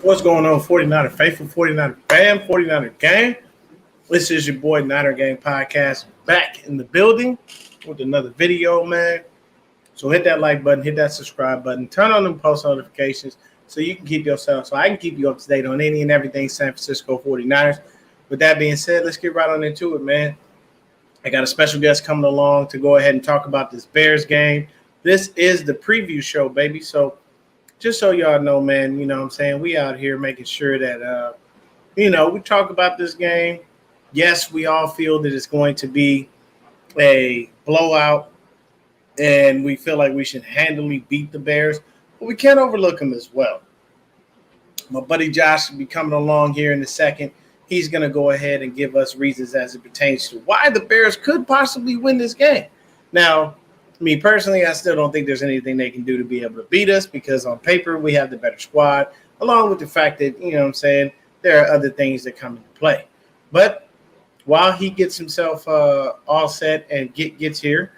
What's going on, 49er faithful, 49er fam, 49er gang? This is your boy Niner Gang Podcast back in the building with another video, man. So hit that like button, hit that subscribe button, turn on them post notifications so you can keep yourself, so I can keep you up to date on any and everything San Francisco 49ers. With that being said, let's get right on into it, man. I got a special guest coming along to go ahead and talk about this Bears game. This is the preview show, baby. So just so y'all know, man, you know what I'm saying, we out here making sure that, we talk about this game. Yes, we all feel that it's going to be a blowout, and we feel like we should handily beat the Bears, but we can't overlook them as well. My buddy Josh will be coming along here in a second. He's going to go ahead and give us reasons as it pertains to why the Bears could possibly win this game. Now, me personally, I still don't think there's anything they can do to be able to beat us because on paper we have the better squad, along with the fact that, you know what I'm saying, there are other things that come into play. But while he gets himself all set and gets here,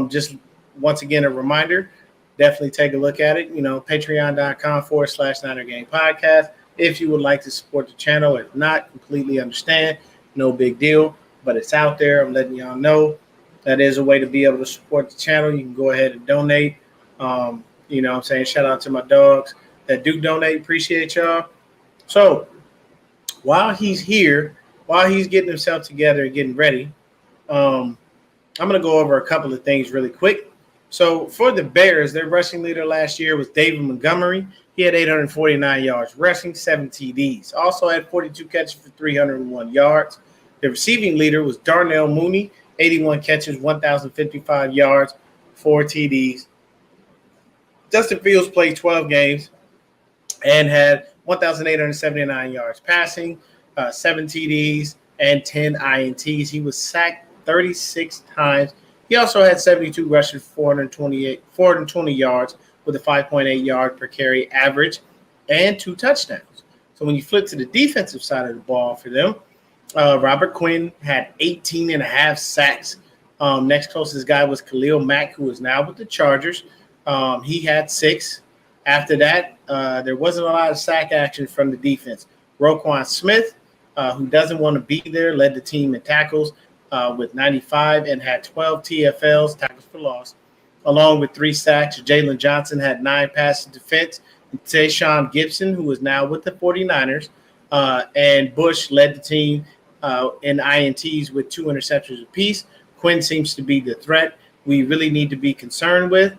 just once again a reminder, definitely take a look at it. Patreon.com/Niner Gang Podcast. If you would like to support the channel, if not, completely understand. No big deal, but it's out there. I'm letting y'all know. That is a way to be able to support the channel. You can go ahead and donate. Shout out to my dogs that do donate. Appreciate y'all. So while he's here, while he's getting himself together and getting ready, I'm going to go over a couple of things really quick. So for the Bears, their rushing leader last year was David Montgomery. He had 849 yards rushing, 7 TDs. Also had 42 catches for 301 yards. The receiving leader was Darnell Mooney. 81 catches, 1,055 yards, 4 TDs. Justin Fields played 12 games and had 1,879 yards passing, 7 TDs, and 10 INTs. He was sacked 36 times. He also had 72 rushes, 420 yards with a 5.8 yard per carry average and 2 touchdowns. So when you flip to the defensive side of the ball for them, Robert Quinn had 18 and a half sacks. Next closest guy was Khalil Mack, who is now with the Chargers. He had 6. After that, there wasn't a lot of sack action from the defense. Roquan Smith, who doesn't want to be there, led the team in tackles with 95 and had 12 TFLs, tackles for loss, along with 3 sacks. Jalen Johnson had 9 passes defense. Tayshaun Gibson, who is now with the 49ers, and Bush led the team in INTs with 2 interceptions apiece. Quinn seems to be the threat we really need to be concerned with.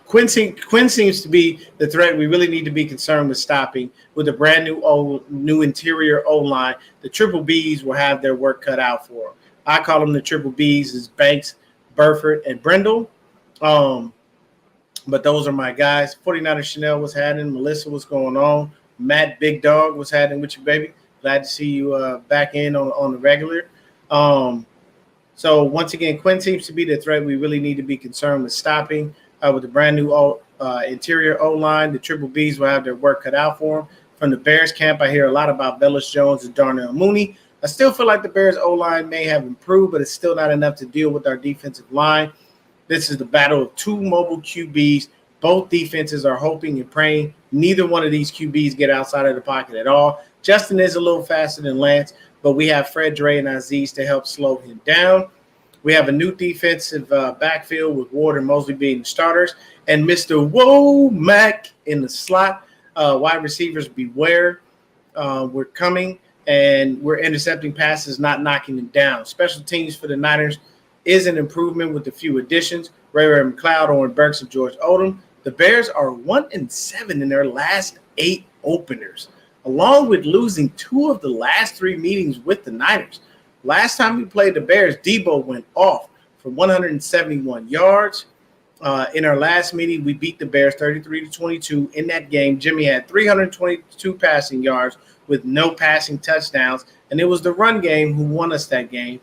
Quinn seems to be the threat we really need to be concerned with stopping. With a brand new interior O-line, the Triple Bs will have their work cut out for them. I call them the Triple Bs is Banks, Burford, and Brindle. But those are my guys. 49er Chanel was happening. Melissa, what's going on? Matt Big Dog was happening with you, baby. Glad to see you back in on the regular. So once again, Quinn seems to be the threat we really need to be concerned with stopping. With the brand new interior O-line, the Triple Bs will have their work cut out for them. From the Bears camp, I hear a lot about Velus Jones and Darnell Mooney. I still feel like the Bears O-line may have improved, but it's still not enough to deal with our defensive line. This is the battle of 2 mobile QBs. Both defenses are hoping and praying neither one of these QBs get outside of the pocket at all. Justin is a little faster than Lance, but we have Fred, Dre, and Aziz to help slow him down. We have a new defensive backfield with Ward and Mosley being the starters, and Mr. Womack in the slot. Wide receivers, beware. We're coming, and we're intercepting passes, not knocking them down. Special teams for the Niners is an improvement with a few additions. Ray McLeod, Owen Burks, and George Odom. The Bears are 1-7 in their last 8 openers, along with losing 2 of the last 3 meetings with the Niners. Last time we played the Bears, Debo went off for 171 yards. In our last meeting, we beat the Bears 33-22. In that game, Jimmy had 322 passing yards with no passing touchdowns, and it was the run game who won us that game.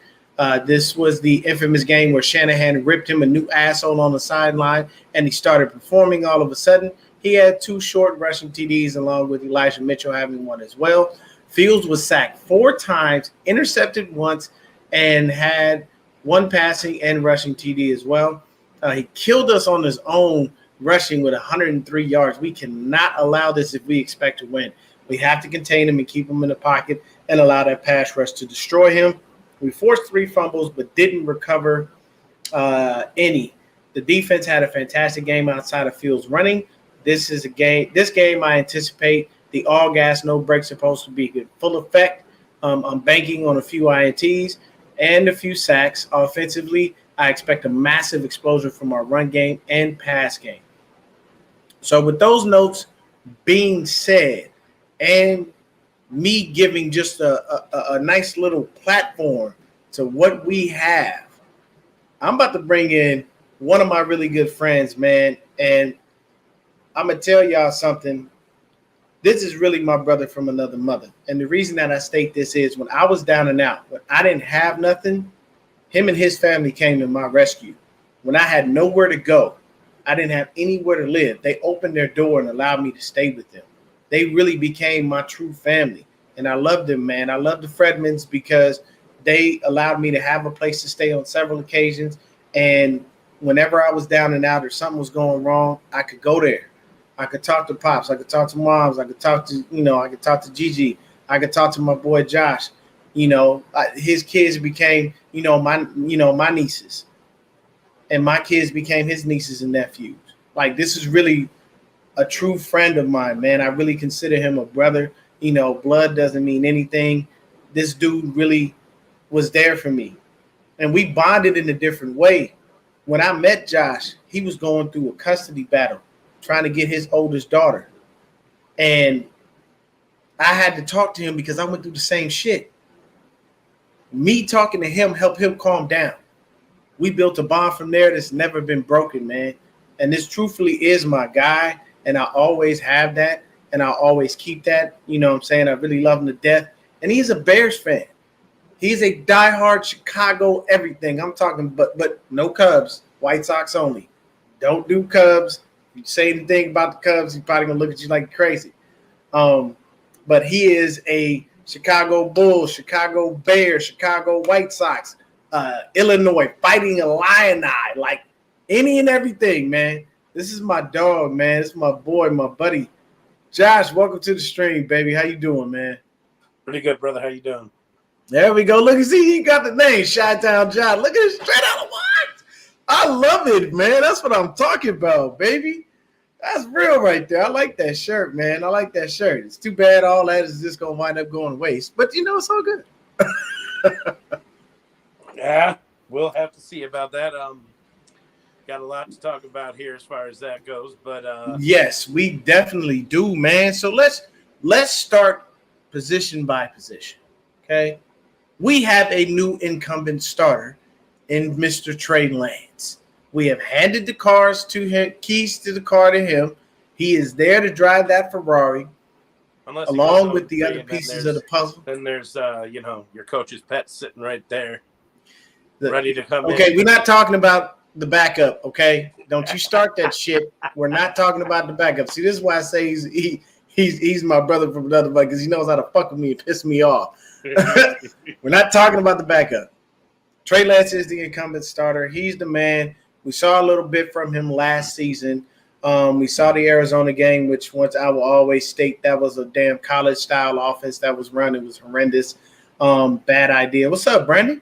This was the infamous game where Shanahan ripped him a new asshole on the sideline, and he started performing all of a sudden. He had 2 short rushing TDs along with Elijah Mitchell having one as well. Fields was sacked 4 times, intercepted once, and had 1 passing and rushing TD as well. He killed us on his own rushing with 103 yards. We cannot allow this if we expect to win. We have to contain him and keep him in the pocket and allow that pass rush to destroy him. We forced 3 fumbles but didn't recover any. The defense had a fantastic game outside of Fields running. This game I anticipate the all gas, no brakes supposed to be in full effect. I'm banking on a few INTs and a few sacks. Offensively, I expect a massive explosion from our run game and pass game. So with those notes being said, and me giving just a nice little platform to what we have, I'm about to bring in one of my really good friends, man. And I'm going to tell y'all something. This is really my brother from another mother. And the reason that I state this is when I was down and out, when I didn't have nothing, him and his family came to my rescue. When I had nowhere to go, I didn't have anywhere to live, they opened their door and allowed me to stay with them. They really became my true family. And I love them, man. I love the Fredmans because they allowed me to have a place to stay on several occasions. And whenever I was down and out or something was going wrong, I could go there. I could talk to Pops. I could talk to Moms. I could talk to, I could talk to Gigi. I could talk to my boy Josh. His kids became, my nieces. And my kids became his nieces and nephews. Like, this is really a true friend of mine, man. I really consider him a brother. Blood doesn't mean anything. This dude really was there for me. And we bonded in a different way. When I met Josh, he was going through a custody battle, trying to get his oldest daughter. And I had to talk to him because I went through the same shit. Me talking to him helped him calm down. We built a bond from there that's never been broken, man. And this truthfully is my guy, and I always have that, and I'll always keep that. You know what I'm saying? I really love him to death. And he's a Bears fan. He's a diehard Chicago everything. I'm talking, but no Cubs, White Sox only. Don't do Cubs. If you say anything about the Cubs, he's probably going to look at you like crazy. But he is a Chicago Bulls, Chicago Bears, Chicago White Sox, Illinois Fighting Illini, like any and everything, man. This is my dog, man. This is my boy, my buddy. Josh, welcome to the stream, baby. How you doing, man? Pretty good, brother. How you doing? There we go. Look and see, he got the name, Chi-Town Josh. Look at it, straight out of what? I love it, man. That's what I'm talking about, baby. That's real right there. I like that shirt, man. I like that shirt. It's too bad all that is just going to wind up going to waste. But, it's all good. Yeah, we'll have to see about that. Got a lot to talk about here as far as that goes. But yes, we definitely do, man. So let's start position by position, okay? We have a new incumbent starter in Mr. Trey Lance. We have handed the cars to him, keys to the car to him. He is there to drive that Ferrari, along with the other pieces of the puzzle. Then there's, your coach's pet sitting right there, ready to come in. Okay, we're not talking about the backup, okay? Don't you start that shit. We're not talking about the backup. See, this is why I say he's my brother from another mother, because he knows how to fuck with me and piss me off. We're not talking about the backup. Trey Lance is the incumbent starter. He's the man. We saw a little bit from him last season. We saw the Arizona game, which once I will always state that was a damn college-style offense that was run. It was horrendous. Bad idea. What's up, Brandon?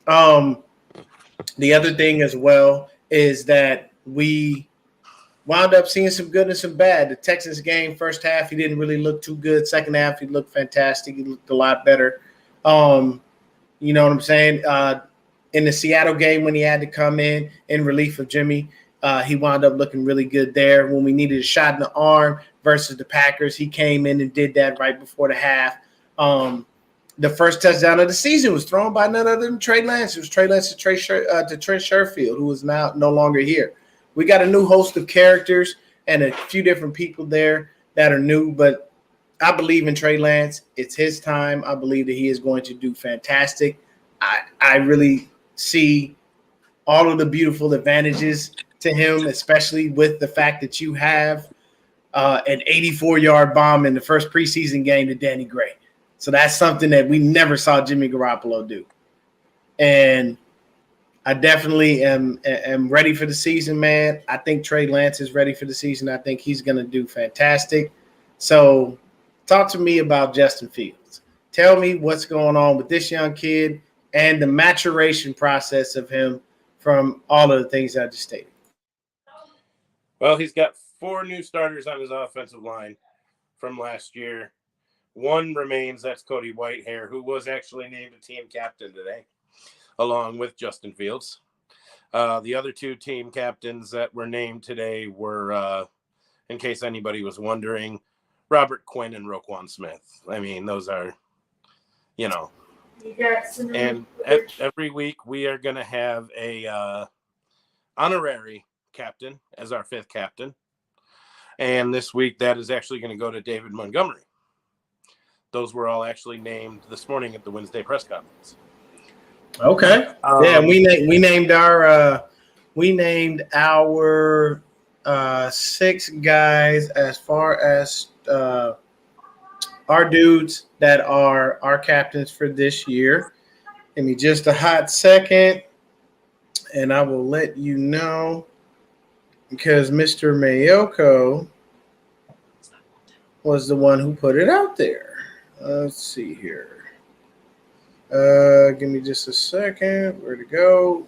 The other thing as well is that we wound up seeing some good and some bad. The Texans game, first half, he didn't really look too good. Second half, he looked fantastic. He looked a lot better. You know what I'm saying? In the Seattle game, when he had to come in relief of Jimmy, he wound up looking really good there. When we needed a shot in the arm versus the Packers, he came in and did that right before the half. The first touchdown of the season was thrown by none other than Trey Lance. It was Trey Lance to Trent Sherfield, who is now no longer here. We got a new host of characters and a few different people there that are new, but I believe in Trey Lance. It's his time. I believe that he is going to do fantastic. I really see all of the beautiful advantages to him, especially with the fact that you have an 84-yard bomb in the first preseason game to Danny Gray. So that's something that we never saw Jimmy Garoppolo do. And I definitely am ready for the season, man. I think Trey Lance is ready for the season. I think he's going to do fantastic. So, talk to me about Justin Fields. Tell me what's going on with this young kid and the maturation process of him from all of the things I just stated. Well, he's got 4 new starters on his offensive line from last year. One remains, that's Cody Whitehair, who was actually named a team captain today, along with Justin Fields. The other 2 team captains that were named today were, in case anybody was wondering, Robert Quinn and Roquan Smith. I mean, those are, and every week we are going to have a honorary captain as our 5th captain. And this week that is actually going to go to David Montgomery. Those were all actually named this morning at the Wednesday press conference. Okay. Yeah, we named our 6 guys as far as our dudes that are our captains for this year. Give me just a hot second, and I will let you know because Mr. Mayoko was the one who put it out there. Let's see here. Give me just a second. Where to go?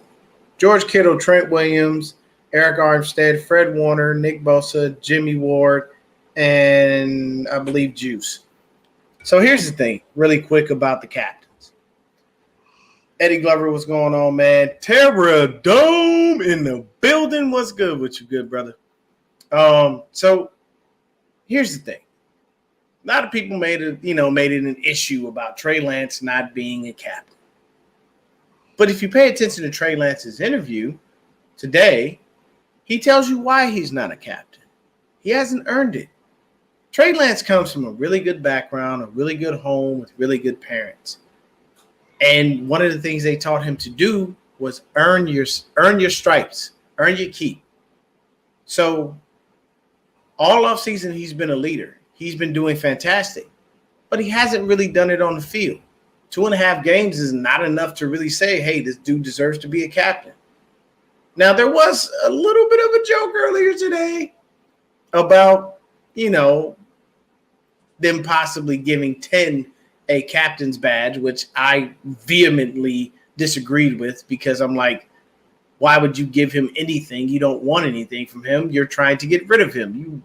George Kittle, Trent Williams, Eric Armstead, Fred Warner, Nick Bosa, Jimmy Ward, and I believe Juice. So here's the thing, really quick about the captains. Eddie Glover, what's going on, man? Terra Dome in the building. What's good with you, good brother? So here's the thing. A lot of people made it an issue about Trey Lance not being a captain. But if you pay attention to Trey Lance's interview today, he tells you why he's not a captain. He hasn't earned it. Trey Lance comes from a really good background, a really good home with really good parents. And one of the things they taught him to do was earn your stripes, earn your keep. So all offseason, he's been a leader. He's been doing fantastic, but he hasn't really done it on the field. 2.5 games is not enough to really say, hey, this dude deserves to be a captain. Now, there was a little bit of a joke earlier today about, them possibly giving 10 a captain's badge, which I vehemently disagreed with because I'm like, why would you give him anything? You don't want anything from him. You're trying to get rid of him. You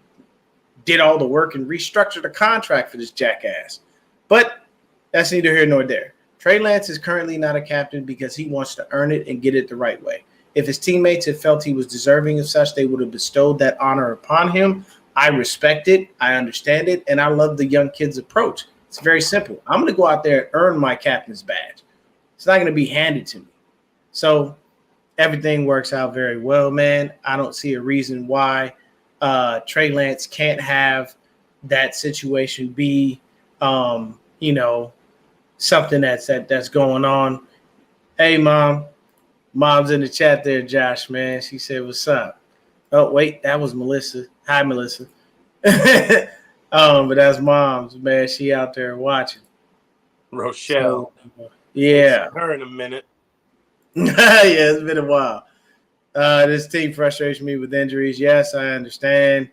did all the work and restructured a contract for this jackass. But that's neither here nor there. Trey Lance is currently not a captain because he wants to earn it and get it the right way. If his teammates had felt he was deserving of such, they would have bestowed that honor upon him. I respect it. I understand it. And I love the young kid's approach. It's very simple. I'm going to go out there and earn my captain's badge. It's not going to be handed to me. So everything works out very well, man. I don't see a reason why Trey Lance can't have that situation be, something that's going on. Hey, Mom. Mom's in the chat there, Josh, man. She said, what's up? Oh, wait, that was Melissa. Hi, Melissa. But that's Mom's, man. She out there watching. Rochelle. So, yeah. Her in a minute. Yeah, it's been a while. This team frustrates me with injuries. Yes, I understand.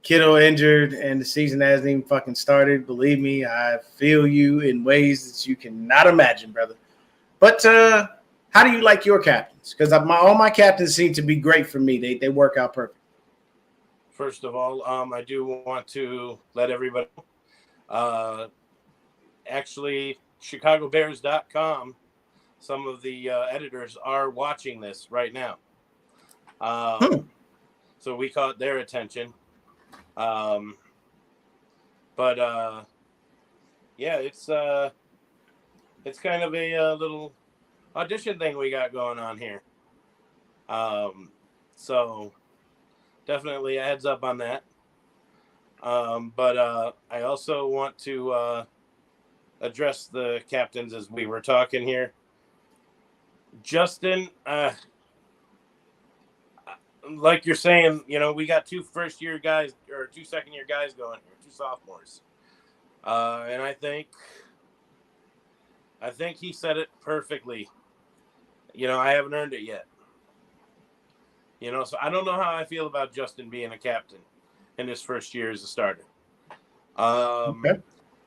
Kittle injured and the season hasn't even fucking started. Believe me, I feel you in ways that you cannot imagine, brother. But how do you like your captains? Because all my captains seem to be great for me. They work out perfect. First of all, I do want to let everybody know. Actually, ChicagoBears.com, some of the editors are watching this right now. So we caught their attention. Yeah, it's kind of a little audition thing we got going on here. So definitely a heads up on that. But I also want to address the captains as we were talking here. Justin, like you're saying, we got 2 first-year guys or 2 second-year guys going here, 2 sophomores. And I think he said it perfectly. I haven't earned it yet. So I don't know how I feel about Justin being a captain in his first year as a starter. Okay.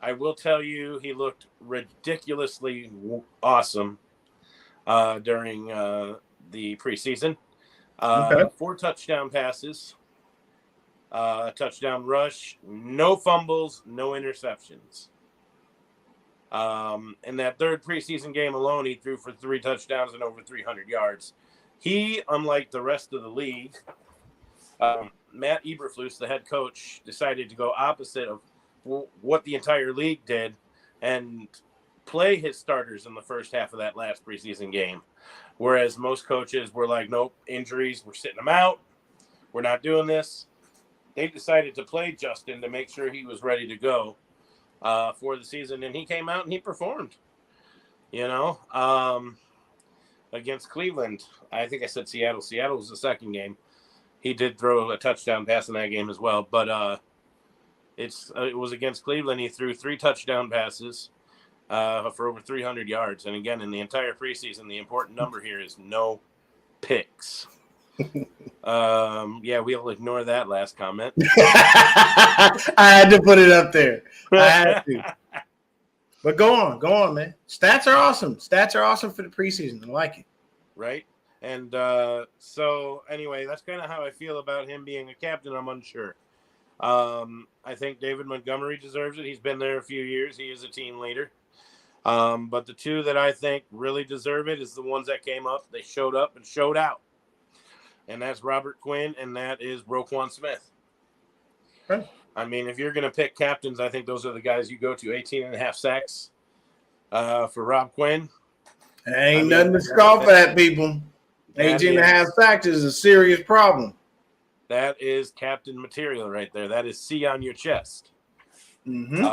I will tell you, he looked ridiculously awesome during the preseason. Okay. 4 touchdown passes, a touchdown rush, no fumbles, no interceptions. In that third preseason game alone, he threw for 3 touchdowns and over 300 yards. He, unlike the rest of the league, Matt Eberflus, the head coach, decided to go opposite of what the entire league did and play his starters in the first half of that last preseason game. Whereas most coaches were like, nope, injuries, we're sitting them out. We're not doing this. They decided to play Justin to make sure he was ready to go for the season. And he came out and he performed, against Cleveland. I think I said Seattle. Seattle was the second game. He did throw a touchdown pass in that game as well. But it was against Cleveland. He threw 3 touchdown passes for over 300 yards. And again, in the entire preseason, the important number here is no picks. We'll ignore that last comment. I had to put it up there. I had to. But go on, man. Stats are awesome. Stats are awesome for the preseason. I like it. Right? And so, anyway, that's kind of how I feel about him being a captain. I'm unsure. I think David Montgomery deserves it. He's been there a few years. He is a team leader. But the 2 that I think really deserve it is the ones that came up. They showed up and showed out. And that's Robert Quinn, and that is Roquan Smith. Okay. I mean, if you're going to pick captains, I think those are the guys you go to. 18.5 sacks for Rob Quinn. Ain't nothing to scoff at, people. 18.5 sacks is a serious problem. That is captain material right there. That is C on your chest. Mm-hmm.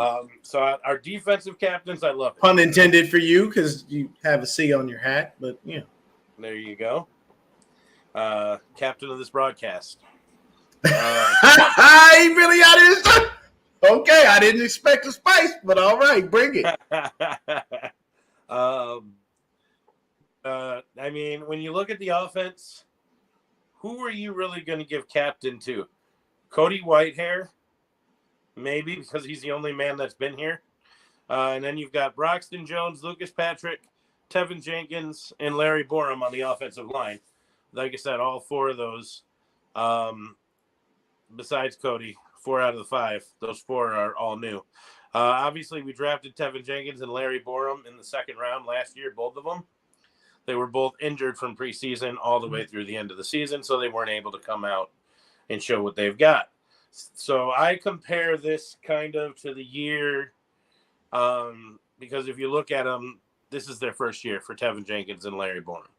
So our defensive captains, I love it. Pun intended for you because you have a C on your hat, but There you go. Captain of this broadcast. I really out of his. Okay, I didn't expect a spice, but all right, bring it. I mean, when you look at the offense, who are you really going to give captain to? Cody Whitehair, maybe, because he's the only man that's been here. And then you've got Broxton Jones, Lucas Patrick, Tevin Jenkins, and Larry Borum on the offensive line. Like I said, all 4 of those, besides Cody, 4 out of the 5, those 4 are all new. Obviously, we drafted Tevin Jenkins and Larry Borum in the second round last year, both of them. They were both injured from preseason all the way through the end of the season, so they weren't able to come out and show what they've got. So I compare this kind of to the year because if you look at them, this is their first year for Tevin Jenkins and Larry Borum.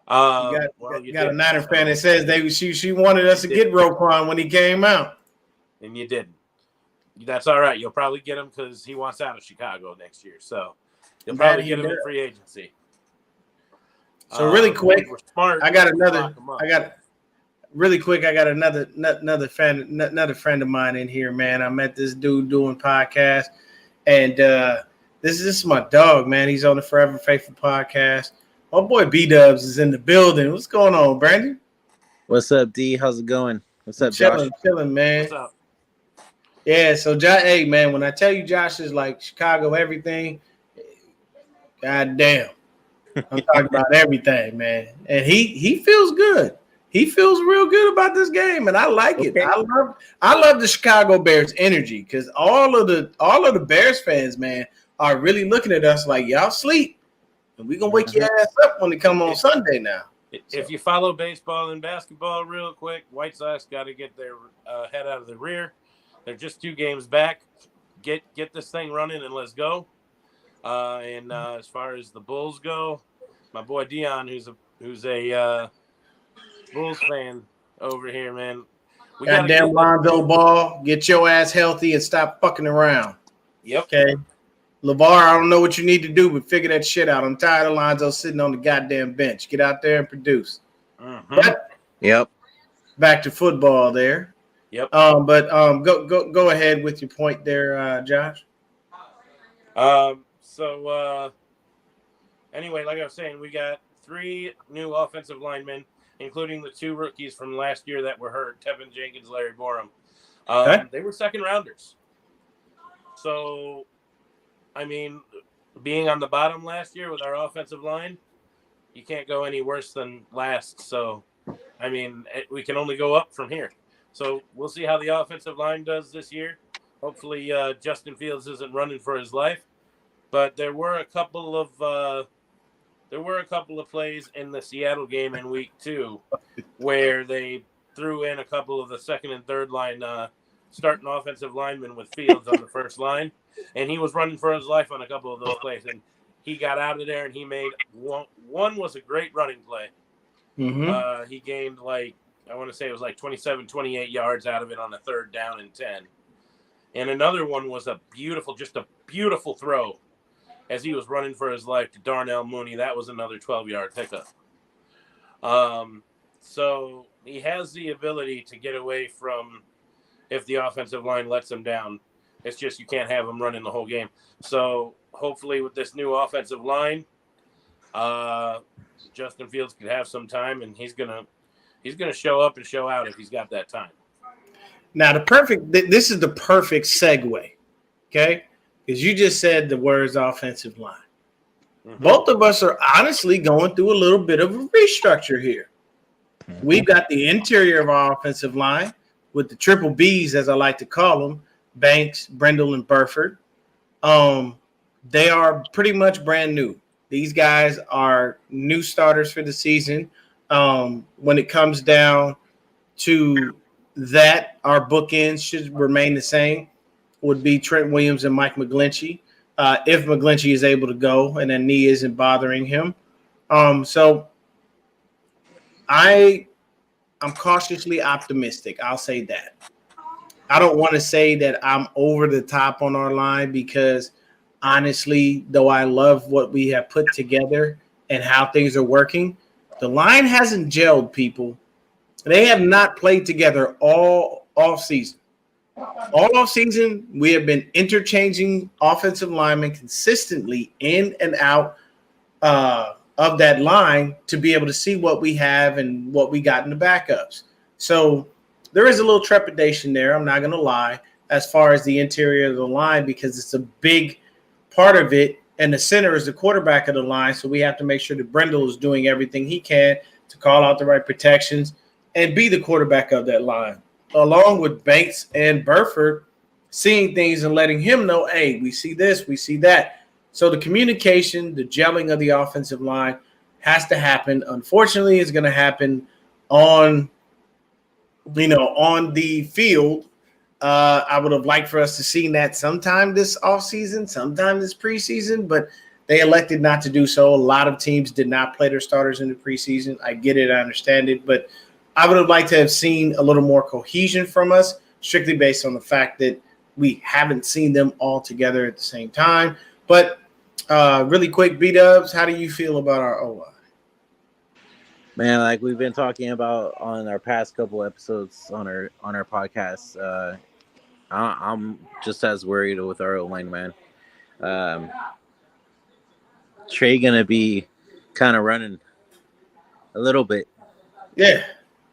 You got a Niner fan that says she wanted us to get Roquan when he came out. And you didn't. That's all right. You'll probably get him because he wants out of Chicago next year. So you'll probably get him in free agency. So really quick, smart, I got another friend of mine in here, man. I met this dude doing podcast, and this is my dog, man. He's on the Forever Faithful podcast. My boy B-Dubs is in the building. What's going on, Brandon? What's up, D? How's it going? What's up, Josh? Chilling, man. What's up? Yeah, so Josh, hey, man, when I tell you Josh is like Chicago everything, goddamn. I'm talking about everything, man. And he feels good. He feels real good about this game, and I like it. I love the Chicago Bears energy because all of the Bears fans, man, are really looking at us like y'all sleep, and we gonna wake your ass up when they come on Sunday now. If you follow baseball and basketball real quick, White Sox got to get their head out of the rear. They're just 2 games back. Get this thing running and let's go. And as far as the Bulls go, my boy Dion, who's a Bulls fan over here, man. Goddamn Lonzo Ball, get your ass healthy and stop fucking around. Yep. Okay. LeVar, I don't know what you need to do, but figure that shit out. I'm tired of Lonzo sitting on the goddamn bench. Get out there and produce. Mm-hmm. But back to football there. Yep. Go ahead with your point there, Josh. anyway, like I was saying, we got 3 new offensive linemen, including the 2 rookies from last year that were hurt, Tevin Jenkins, Larry Borum. They were second rounders. So, I mean, being on the bottom last year with our offensive line, you can't go any worse than last. So, I mean, we can only go up from here. So we'll see how the offensive line does this year. Hopefully, Justin Fields isn't running for his life. But there were a couple of plays in the Seattle game in week 2 where they threw in a couple of the second and third line starting offensive linemen with Fields on the first line, and he was running for his life on a couple of those plays, and he got out of there and he made one was a great running play. Mm-hmm. He gained I want to say it was 27, 28 yards out of it on a 3rd down and 10. And another one was a beautiful throw as he was running for his life to Darnell Mooney. That was another 12-yard pickup. So he has the ability to get away from if the offensive line lets him down. It's just you can't have him running the whole game. So hopefully with this new offensive line, Justin Fields could have some time, and he's gonna show up and show out if he's got that time. Now this is the perfect segue, okay? Because you just said the words offensive line. Mm-hmm. Both of us are honestly going through a little bit of a restructure here. Mm-hmm. We've got the interior of our offensive line with the triple Bs, as I like to call them, Banks, Brendel, and Burford. They are pretty much brand new. These guys are new starters for the season. When it comes down to that, our bookends should remain the same. Would be Trent Williams and Mike McGlinchey, if McGlinchey is able to go and that knee isn't bothering him. So I'm cautiously optimistic. I'll say that. I don't want to say that I'm over the top on our line because honestly, though I love what we have put together and how things are working, the line hasn't gelled, people. They have not played together all off season. All off season, we have been interchanging offensive linemen consistently in and out of that line to be able to see what we have and what we got in the backups. So there is a little trepidation there, I'm not going to lie, as far as the interior of the line because it's a big part of it, and the center is the quarterback of the line, so we have to make sure that Brendel is doing everything he can to call out the right protections and be the quarterback of that line, along with Banks and Burford seeing things and letting him know, hey, we see this, we see that. So the communication, the gelling of the offensive line has to happen. Unfortunately, it's going to happen on the field. I would have liked for us to see that sometime this offseason, sometime this preseason, but they elected not to do so. A lot of teams did not play their starters in the preseason. I get it. I understand it. But I would have liked to have seen a little more cohesion from us, strictly based on the fact that we haven't seen them all together at the same time. But really quick, B-Dubs, how do you feel about our O-line? Man, like we've been talking about on our past couple episodes on our podcast, I'm just as worried with our O-line, man. Trey gonna be kind of running a little bit. Yeah,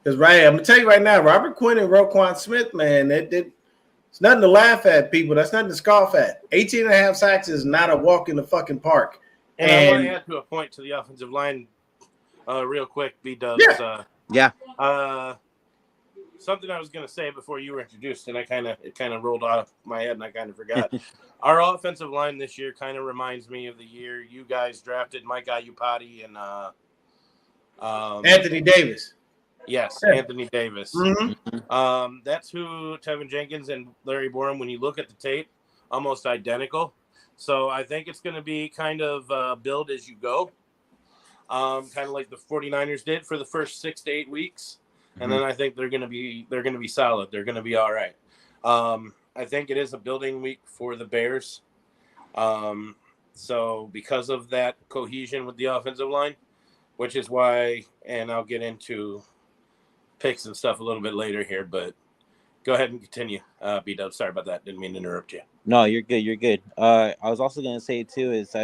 because I'm gonna tell you right now, Robert Quinn and Roquan Smith, man, it's nothing to laugh at, people. That's nothing to scoff at. 18 and a half sacks is not a walk in the fucking park. And I want to add to a point to the offensive line real quick, B-Dubs. Yeah. Something I was going to say before you were introduced, and it kind of rolled off my head, and I kind of forgot. Our offensive line this year kind of reminds me of the year you guys drafted Mike Iupati and Anthony Davis. Yes, yeah. Anthony Davis. Mm-hmm. That's who Tevin Jenkins and Larry Borum, when you look at the tape, almost identical. So I think it's going to be kind of build as you go, kind of like the 49ers did for the first 6 to 8 weeks. And then I think they're going to be solid. They're going to be all right. I think it is a building week for the Bears. So because of that cohesion with the offensive line, which is why, and I'll get into picks and stuff a little bit later here, but go ahead and continue. B-Dub, sorry about that. Didn't mean to interrupt you. No, you're good. You're good. I was also going to say too is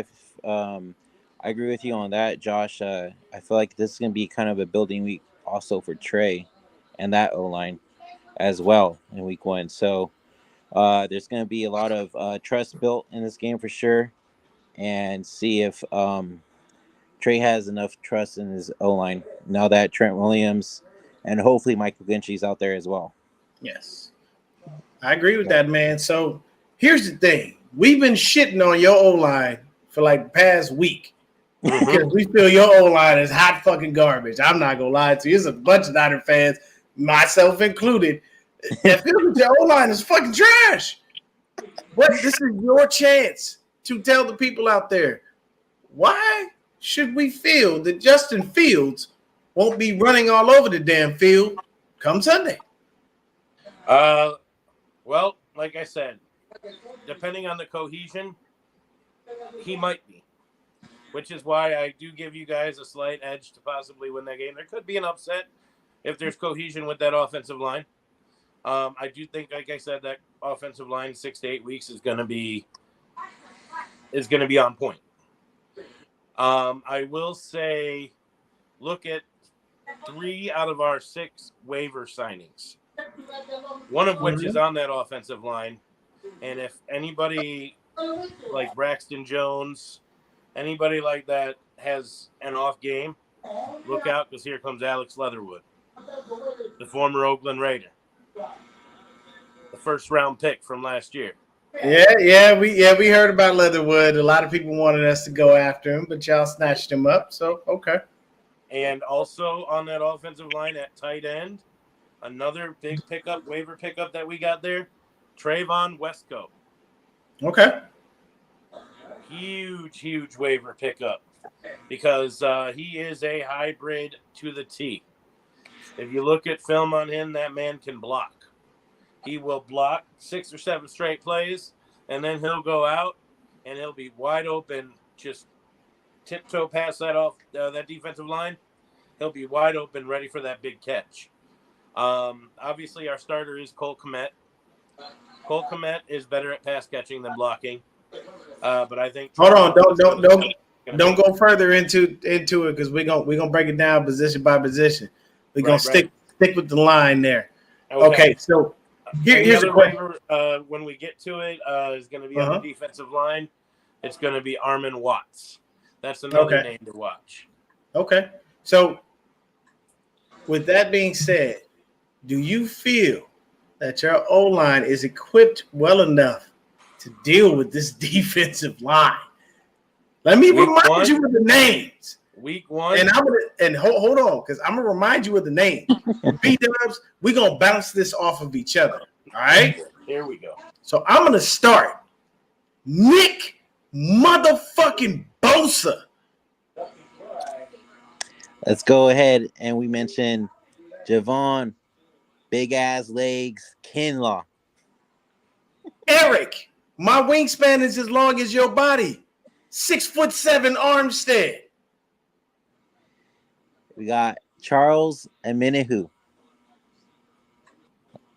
I agree with you on that, Josh. I feel like this is going to be kind of a building week also for Trey and that O line as well in week 1. So there's going to be a lot of trust built in this game for sure, and see if Trey has enough trust in his O line now that Trent Williams and hopefully Michael Gentry's out there as well. Yes, I agree with that, man. So here's the thing: we've been shitting on your O line for like the past week because we feel your O line is hot fucking garbage. I'm not gonna lie to you. There's a bunch of Niner fans, myself included, that feel that your O line is fucking trash. But this is your chance to tell the people out there, why should we feel that Justin Fields won't be running all over the damn field come Sunday? Well, like I said, depending on the cohesion, he might be, which is why I do give you guys a slight edge to possibly win that game. There could be an upset if there's cohesion with that offensive line. I do think, like I said, that offensive line 6 to 8 weeks is going to be on point. I will say, look at 3 out of our 6 waiver signings, one of which is on that offensive line. And if anybody like Braxton Jones, anybody like that has an off game, look out, because here comes Alex Leatherwood, the former Oakland Raider, the first-round pick from last year. Yeah, we heard about Leatherwood. A lot of people wanted us to go after him, but y'all snatched him up. So okay. And also on that offensive line at tight end, another big pickup, waiver pickup that we got there, Trayvon Westco. Okay. Huge waiver pickup because he is a hybrid to the T. If you look at film on him, that man can block. He will block 6 or 7 straight plays, and then he'll go out and he'll be wide open, just tiptoe past that off that defensive line. He'll be wide open, ready for that big catch. Obviously, our starter is Cole Kmet. Cole Kmet is better at pass catching than blocking, but I think. Hold on, don't go further into it because we're gonna break it down position by position. We're gonna stick with the line there. Okay, so here's a question. When we get to it, is going to be on the defensive line. It's going to be Armin Watts. That's another name to watch. Okay, so with that being said, do you feel that your O-line is equipped well enough to deal with this defensive line? Let me remind you of the names. Week 1. And hold on, because I'm gonna remind you of the names. B-Dubs, we're gonna bounce this off of each other. All right? Here we go. So I'm gonna start. Nick motherfucking Bosa. Let's go ahead and we mention Javon, big ass legs, Kinlaw. Eric, my wingspan is as long as your body. 6'7" Armstead. We got Charles Aminihu.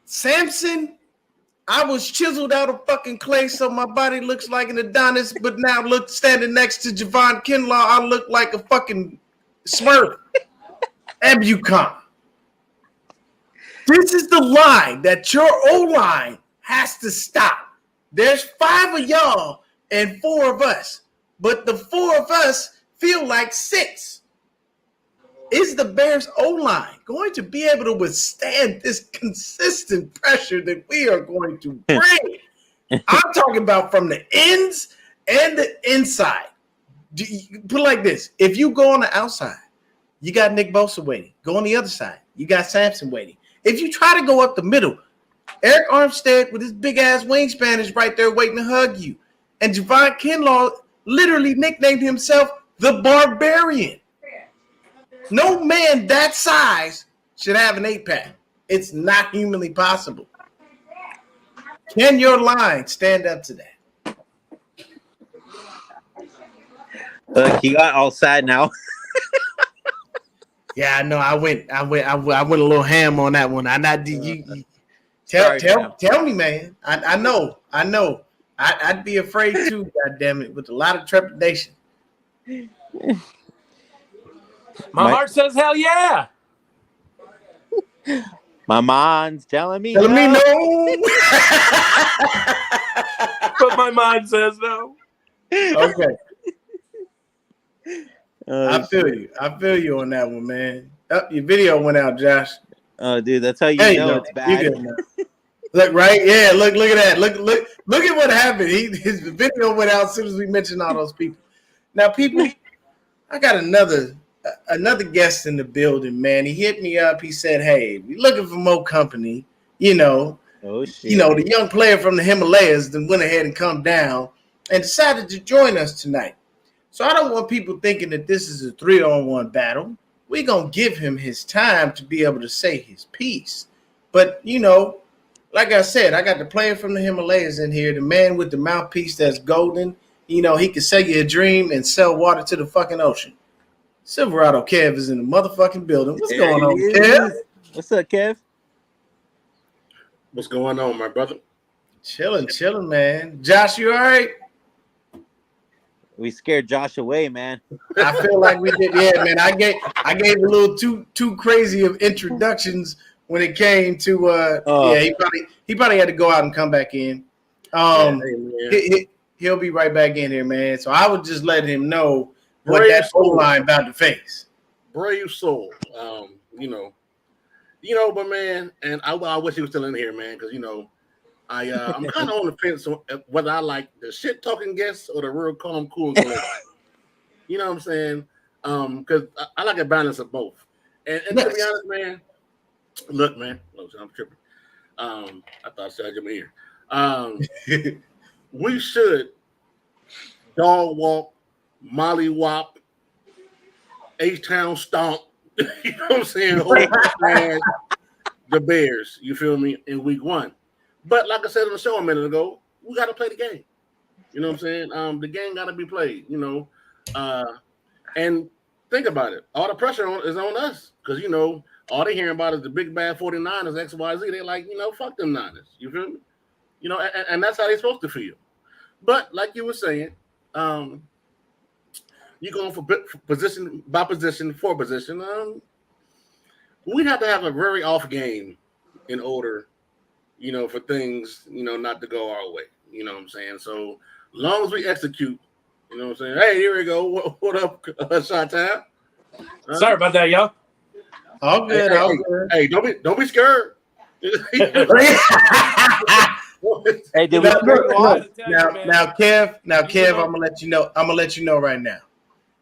Samson, I was chiseled out of fucking clay, so my body looks like an Adonis, but now look standing next to Javon Kinlaw, I look like a fucking Smurf. Ebucon. This is the line that your O-line has to stop. There's 5 of y'all and 4 of us, but the 4 of us feel like 6. Is the Bears O-line going to be able to withstand this consistent pressure that we are going to bring? I'm talking about from the ends and the inside. Put it like this. If you go on the outside, you got Nick Bosa waiting. Go on the other side. You got Samson waiting. If you try to go up the middle, Eric Armstead with his big-ass wingspan is right there waiting to hug you. And Javon Kinlaw literally nicknamed himself the Barbarian. No man that size should have an 8-pack. It's not humanly possible. Can your line stand up to that? He got all sad now. Yeah, I know. I went a little ham on that one. Tell me, man. I know. I'd be afraid too. God damn it, with a lot of trepidation. My heart says hell yeah. My mind's telling me Telling me no. no. But my mind says no. Okay. I feel shit. you. I feel you on that one, man. Your video went out, Josh. Oh, dude, that's how you There you know go. it's You bad. good now. Look, right? Yeah, look at that. Look at what happened. His video went out as soon as we mentioned all those people. Now, people, I got another guest in the building, man. He hit me up. He said, "Hey, we looking for more company. Oh shit. The young player from the Himalayas then went ahead and come down and decided to join us tonight. So I don't want people thinking that this is a 3-on-1 battle. We're going to give him his time to be able to say his piece. But, like I said, I got the player from the Himalayas in here, the man with the mouthpiece that's golden. He can sell you a dream and sell water to the fucking ocean. Silverado Kev is in the motherfucking building. What's going on, Kev? What's up, Kev? What's going on, my brother? Chilling, man. Josh, you all right? We scared Josh away, man. I feel like we did. Yeah, man. I gave a little too crazy of introductions when it came to. Yeah, he probably had to go out and come back in. He'll be right back in here, man. So I would just let him know what Brave that soul. O-line about to face. Brave soul. But man, and I wish he was still in here, man, because I'm kind of on the fence on whether I like the shit talking guests or the real calm, cool. You know what I'm saying? Because I like a balance of both. And to be honest, man, look, man, I'm tripping. I thought I said in my ear. We should dog walk, molly wop, H-Town stomp. You know what I'm saying? The Bears, you feel me, in week 1. But like I said on the show a minute ago, we got to play the game. You know what I'm saying? The game got to be played, and think about it. All the pressure is on us because, all they hearing about is the big bad 49ers, XYZ. They like, fuck them Niners. You feel me? And that's how they're supposed to feel. But like you were saying, you're going for position by position for position. We'd have to have a very off game in order, for things, not to go our way. You know what I'm saying? So long as we execute, you know what I'm saying? Hey, here we go. What up, Shot Town? Sorry about that, y'all. All good, good. Hey, don't be scared. Hey, did we now, Kev, I'm gonna let you know right now.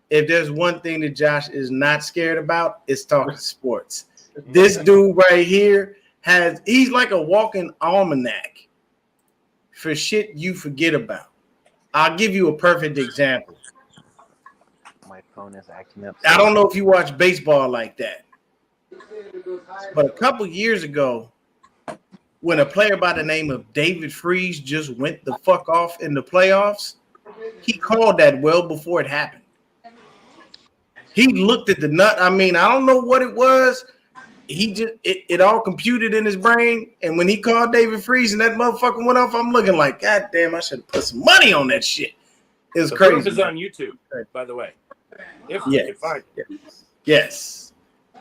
If there's one thing that Josh is not scared about, it's talking sports. This dude right here he's like a walking almanac for shit you forget about. I'll give you a perfect example. My phone is acting up. I don't know if you watch baseball like that, but a couple years ago, when a player by the name of David Freese just went the fuck off in the playoffs, he called that well before it happened. He looked at the nut. I mean, I don't know what it was. He just it all computed in his brain. And when he called David Freese and that motherfucker went off, I'm looking like, God damn, I should have put some money on that shit. It was crazy. The proof is on YouTube, by the way. If we can find it. Yes.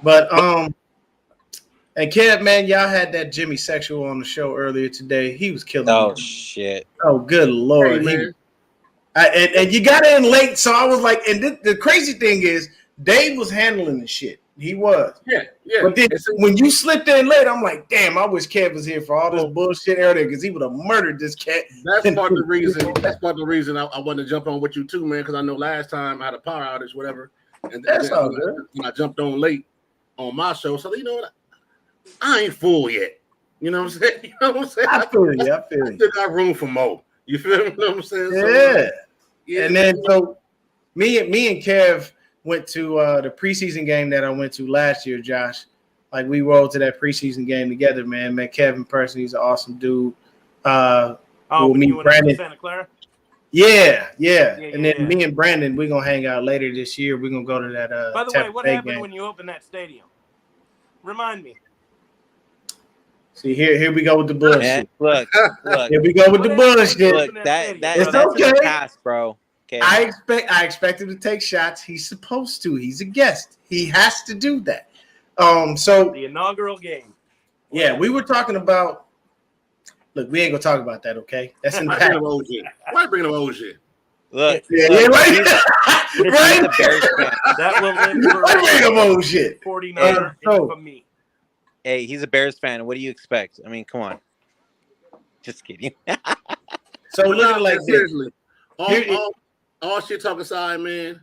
But and Kev, man, y'all had that Jimmy Sexual on the show earlier today. He was killing Oh me. shit. Oh, good Lord. Hey, And you got in late, so I was like, and the crazy thing is, Dave was handling the shit. He was. Yeah. But then when you slipped in late, I'm like, damn, I wish Kev was here for all this bullshit earlier because he would have murdered this cat. That's part of the reason. That's part of the reason I wanted to jump on with you too, man, because I know last time I had a power outage, whatever. And that's all good. And I jumped on late on my show. So you know what? I ain't full yet. You know what I'm saying? You know what I'm saying? I feel you. I still got room for more. You feel me? You know what I'm saying? Yeah. So, and then so me and Kev went to the preseason game that I went to last year, Josh. Like we rolled to that preseason game together, man. Met Kevin personally, he's an awesome dude. When you went to Santa Clara? Yeah. And then me and Brandon, we're gonna hang out later this year. We're gonna go to that By the way, what happened when you opened that stadium? Remind me. See, here we go with the bullshit. Look. Here we go with the bullshit. Look, that's okay. in the past, bro. Okay. I expect him to take shots. He's supposed to. He's a guest. He has to do that. So The inaugural game. yeah, we were talking about. Look, we ain't gonna talk about that, okay? That's in the Why past. bring up old shit? Why bring up old shit? Look, Yeah, look, right. he's Right? a Bears fan. That will live Why bring up forever. old shit? 49er so- infamy. Hey, he's a Bears fan. What do you expect? I mean, come on. Just kidding. So look at it like man, this. seriously. Here- All shit talk aside, man.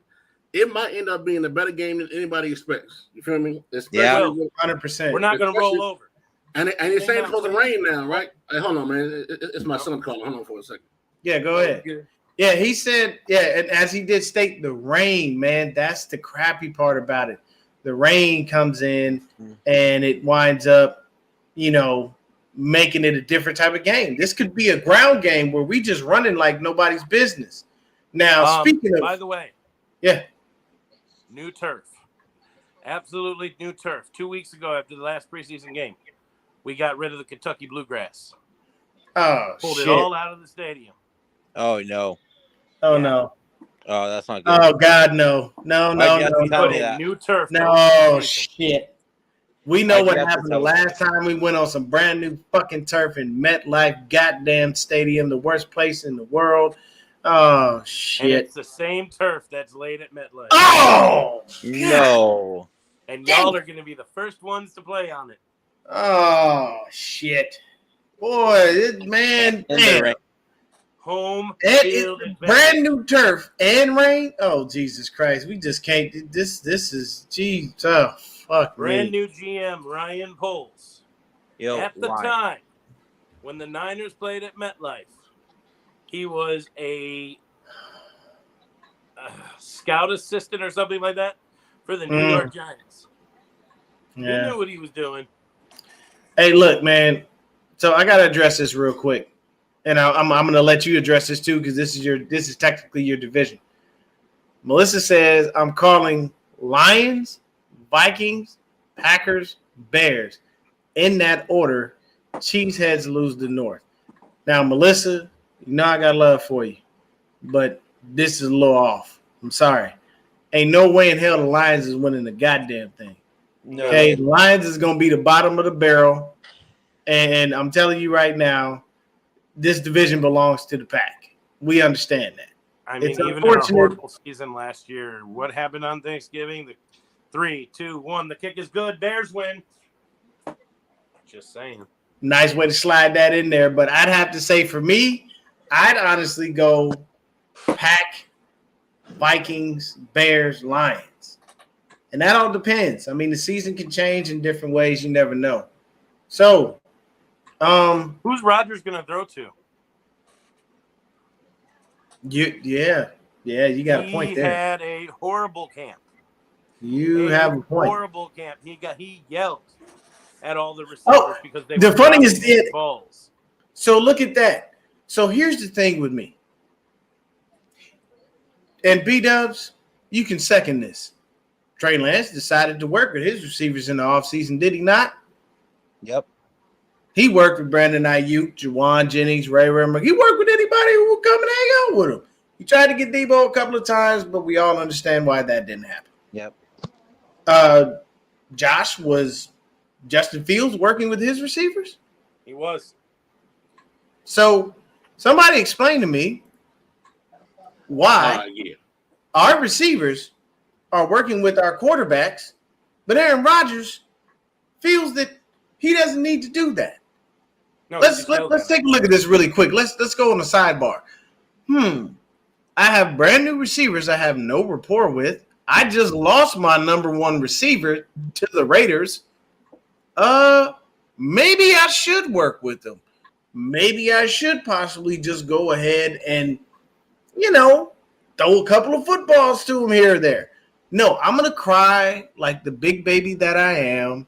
It might end up being a better game than anybody expects. You feel me? Especially Yeah. with- 100%. We're not going to roll over. and it's saying it's supposed to rain now, right? Hey, hold on, man. It's my son calling. Hold on for a second. Yeah, go ahead. Yeah, he said, yeah, and as he did state, the rain, man, that's the crappy part about it. The rain comes in and it winds up, making it a different type of game. This could be a ground game where we just running like nobody's business. Now, speaking of, by the way, yeah, new turf. Absolutely new turf. 2 weeks ago after the last preseason game, we got rid of the Kentucky bluegrass. Pulled it all out of the stadium. Oh no. Oh no. Oh, that's not good. Oh God, no. No. Put in new turf. No shit. We know what you have to happened the tell us last time we went on some brand new fucking turf in MetLife goddamn stadium, the worst place in the world. Oh And shit. it's the same turf that's laid at MetLife. Oh No. And y'all are going to be the first ones to play on it. Oh shit. Boy, damn. Home It, field advantage. brand new turf and rain. Oh Jesus Christ. We just can't this is geez. Oh fuck Brand me. new GM Ryan Poles. Yo, At the time when the Niners played at MetLife, he was a scout assistant or something like that for the New York Giants. Yeah. He knew what he was doing. Hey, look, man. So I gotta address this real quick, and I'm gonna let you address this too because this is technically your division. Melissa says I'm calling Lions, Vikings, Packers, Bears in that order. Cheeseheads lose the North. Now, Melissa, I got love for you, but this is a little off. I'm sorry. Ain't no way in hell the Lions is winning the goddamn thing. No. Okay, the Lions is going to be the bottom of the barrel. And I'm telling you right now, this division belongs to the Pack. We understand that. I mean, It's even in a unfortunate. horrible season last year, what happened on Thanksgiving? 3, 2, 1. The kick is good. Bears win. Just saying. Nice way to slide that in there. But I'd have to say for me, I'd honestly go Pack, Vikings, Bears, Lions. And that all depends. I mean, the season can change in different ways. You never know. So, who's Rodgers going to throw to? you got a point He there. had a horrible camp. You have a point. Horrible camp. He yelled at all the receivers because they the were funniest dropping thing. balls. So look at that. So here's the thing with me. And B-Dubs, you can second this. Trey Lance decided to work with his receivers in the offseason, did he not? Yep. He worked with Brandon Ayuk, Juwan Jennings, Ray Rimmer. He worked with anybody who would come and hang out with him. He tried to get Debo a couple of times, but we all understand why that didn't happen. Yep. Josh was Justin Fields working with his receivers? He was. So somebody explain to me why our receivers are working with our quarterbacks, but Aaron Rodgers feels that he doesn't need to do that. No, Let's take a look at this really quick. Let's go on the sidebar. I have brand new receivers I have no rapport with. I just lost my number one receiver to the Raiders. Maybe I should work with them. Maybe I should possibly just go ahead and, throw a couple of footballs to him here or there. No, I'm going to cry like the big baby that I am,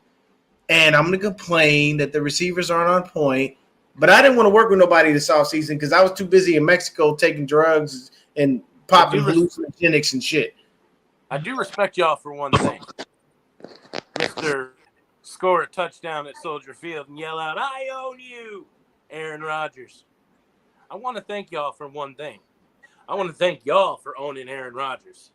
and I'm going to complain that the receivers aren't on point. But I didn't want to work with nobody this offseason because I was too busy in Mexico taking drugs and popping hallucinogenics and shit. I do respect y'all for one thing. Mr. Score a touchdown at Soldier Field and yell out, "I own you," Aaron Rodgers. I want to thank y'all for one thing. I want to thank y'all for owning Aaron Rodgers.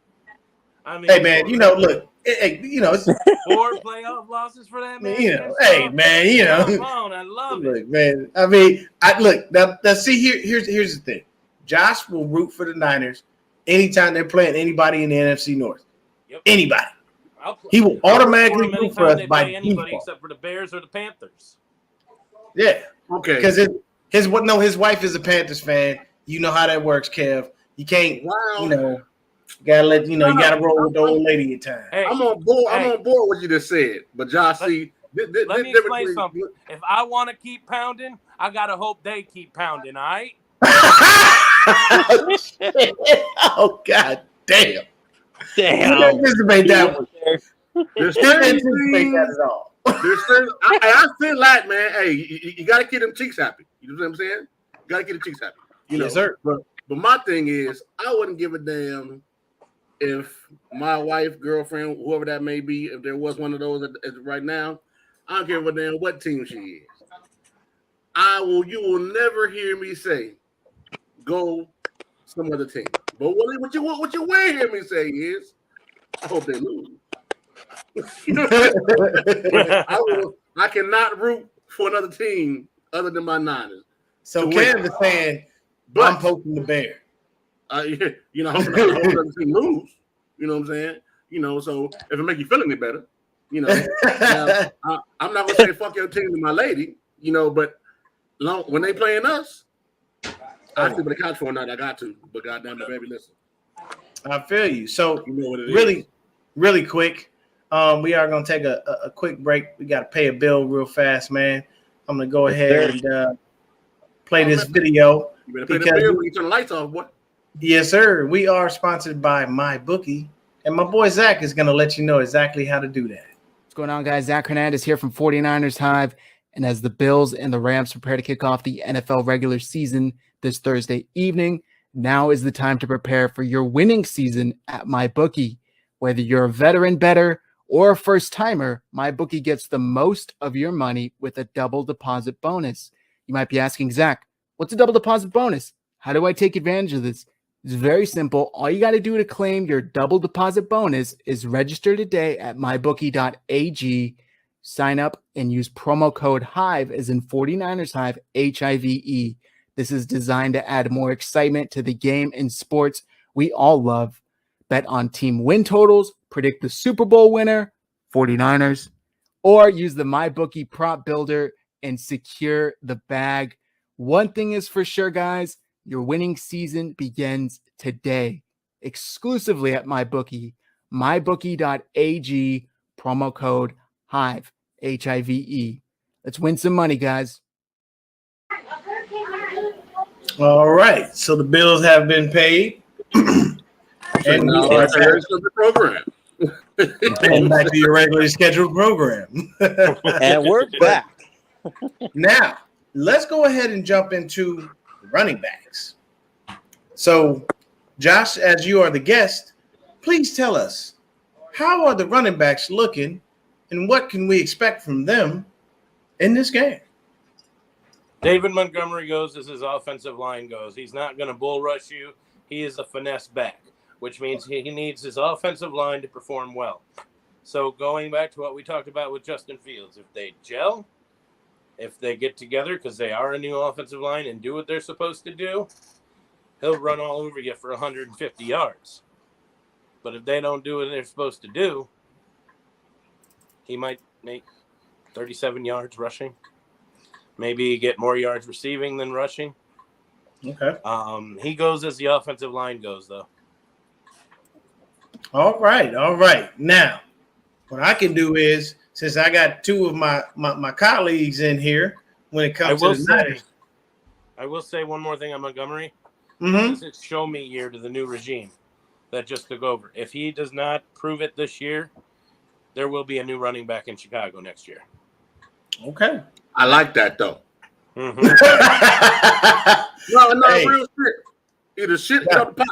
I mean, Hey man, look, it's 4 playoff losses for that man. hey man, Come on, I love it. Look, man. I mean, look now. See, here's the thing. Josh will root for the Niners anytime they're playing anybody in the NFC North. Yep. Anybody. He will automatically root for us by anybody default. except for the Bears or the Panthers. Yeah. Okay. Because his wife is a Panthers fan. You know how that works, Kev. You can't. Gotta let you gotta roll with the old lady at times. Hey, I'm on board. I'm on board with what you just said, but Josh, let me explain something. If I want to keep pounding, I gotta hope they keep pounding. All right. Oh God, damn! Damn. You anticipate that one. There's certain anticipate that at all. I feel like, man, hey, you gotta keep them cheeks happy. You know what I'm saying? You gotta keep the cheeks happy. Yes, sir. But my thing is, I wouldn't give a damn if my wife, girlfriend, whoever that may be, if there was one of those right now, I don't give a damn what team she is. You will never hear me say, go some other team. But what you will hear me say is, I hope they lose. I cannot root for another team other than my Niners. So Kev is saying, I'm poking the bear. I'm not hope the team lose. You know what I'm saying? So if it make you feel any better, now, I'm not gonna say fuck your team to my lady, but when they playing us, I sleep on the couch for a night. I got to, but goddamn it, baby, listen. I feel you. So you know what it is. Really quick. We are gonna take a quick break. We gotta pay a bill real fast, man. I'm gonna go ahead and play this video. You better pay the bill when you turn the lights off, boy. Yes, sir. We are sponsored by MyBookie, and my boy Zach is gonna let you know exactly how to do that. What's going on, guys? Zach Hernandez here from 49ers Hive. And as the Bills and the Rams prepare to kick off the NFL regular season this Thursday evening, now is the time to prepare for your winning season at MyBookie. Whether you're a veteran bettor or a first-timer, MyBookie gets the most of your money with a double deposit bonus. You might be asking, Zach, what's a double deposit bonus? How do I take advantage of this? It's very simple. All you got to do to claim your double deposit bonus is register today at mybookie.ag, sign up, and use promo code HIVE, as in 49ers Hive, HIVE. This is designed to add more excitement to the game and sports we all love. Bet on team win totals, predict the Super Bowl winner, 49ers, or use the MyBookie prop builder and secure the bag. One thing is for sure, guys, your winning season begins today, exclusively at MyBookie. MyBookie.ag, promo code HIVE, HIVE. Let's win some money, guys. All right. So the bills have been paid. And the program. And back to your regularly scheduled program. And we're back. Now, let's go ahead and jump into running backs. So, Josh, as you are the guest, please tell us, how are the running backs looking and what can we expect from them in this game? David Montgomery goes as his offensive line goes. He's not going to bull rush you. He is a finesse back, which means he needs his offensive line to perform well. So going back to what we talked about with Justin Fields, if they gel, if they get together because they are a new offensive line and do what they're supposed to do, he'll run all over you for 150 yards. But if they don't do what they're supposed to do, he might make 37 yards rushing. Maybe get more yards receiving than rushing. Okay. He goes as the offensive line goes, though. All right. Now, what I can do is, since I got two of my colleagues in here, when it comes to the Niners. I will say one more thing on Montgomery. Mm-hmm. This is show me year to the new regime that just took over. If he does not prove it this year, there will be a new running back in Chicago next year. Okay. I like that, though. Mm-hmm. No, hey. Real shit. Either shit or the pot.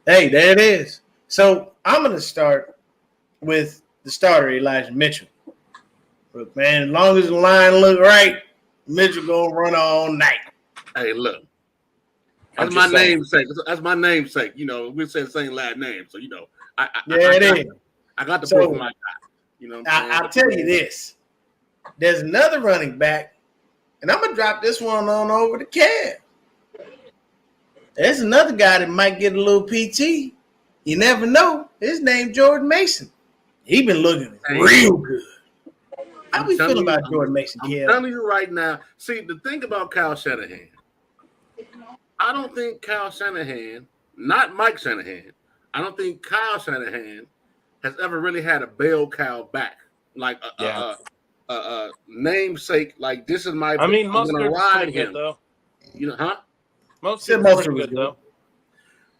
Hey, there it is. So I'm going to start with the starter, Elijah Mitchell. Look, man, as long as the line look right, Mitchell going to run all night. Hey, look. That's my namesake. That's my namesake. You know, we said the same last name, so you know, I got the proof of my guy. You know, I'll tell you this: there's another running back, and I'm gonna drop this one on over to Kev. There's another guy that might get a little PT. You never know. His name Jordan Mason. He been looking real good. How we feel about Jordan Mason, Kev? I'm telling you right now. See, the thing about Kyle Shanahan, I don't think Kyle Shanahan, not Mike Shanahan, I don't think Kyle Shanahan has ever really had a bell cow back. Like a namesake, like this is my. I mean, most gonna ride him, though. You know, huh? Most of was good though.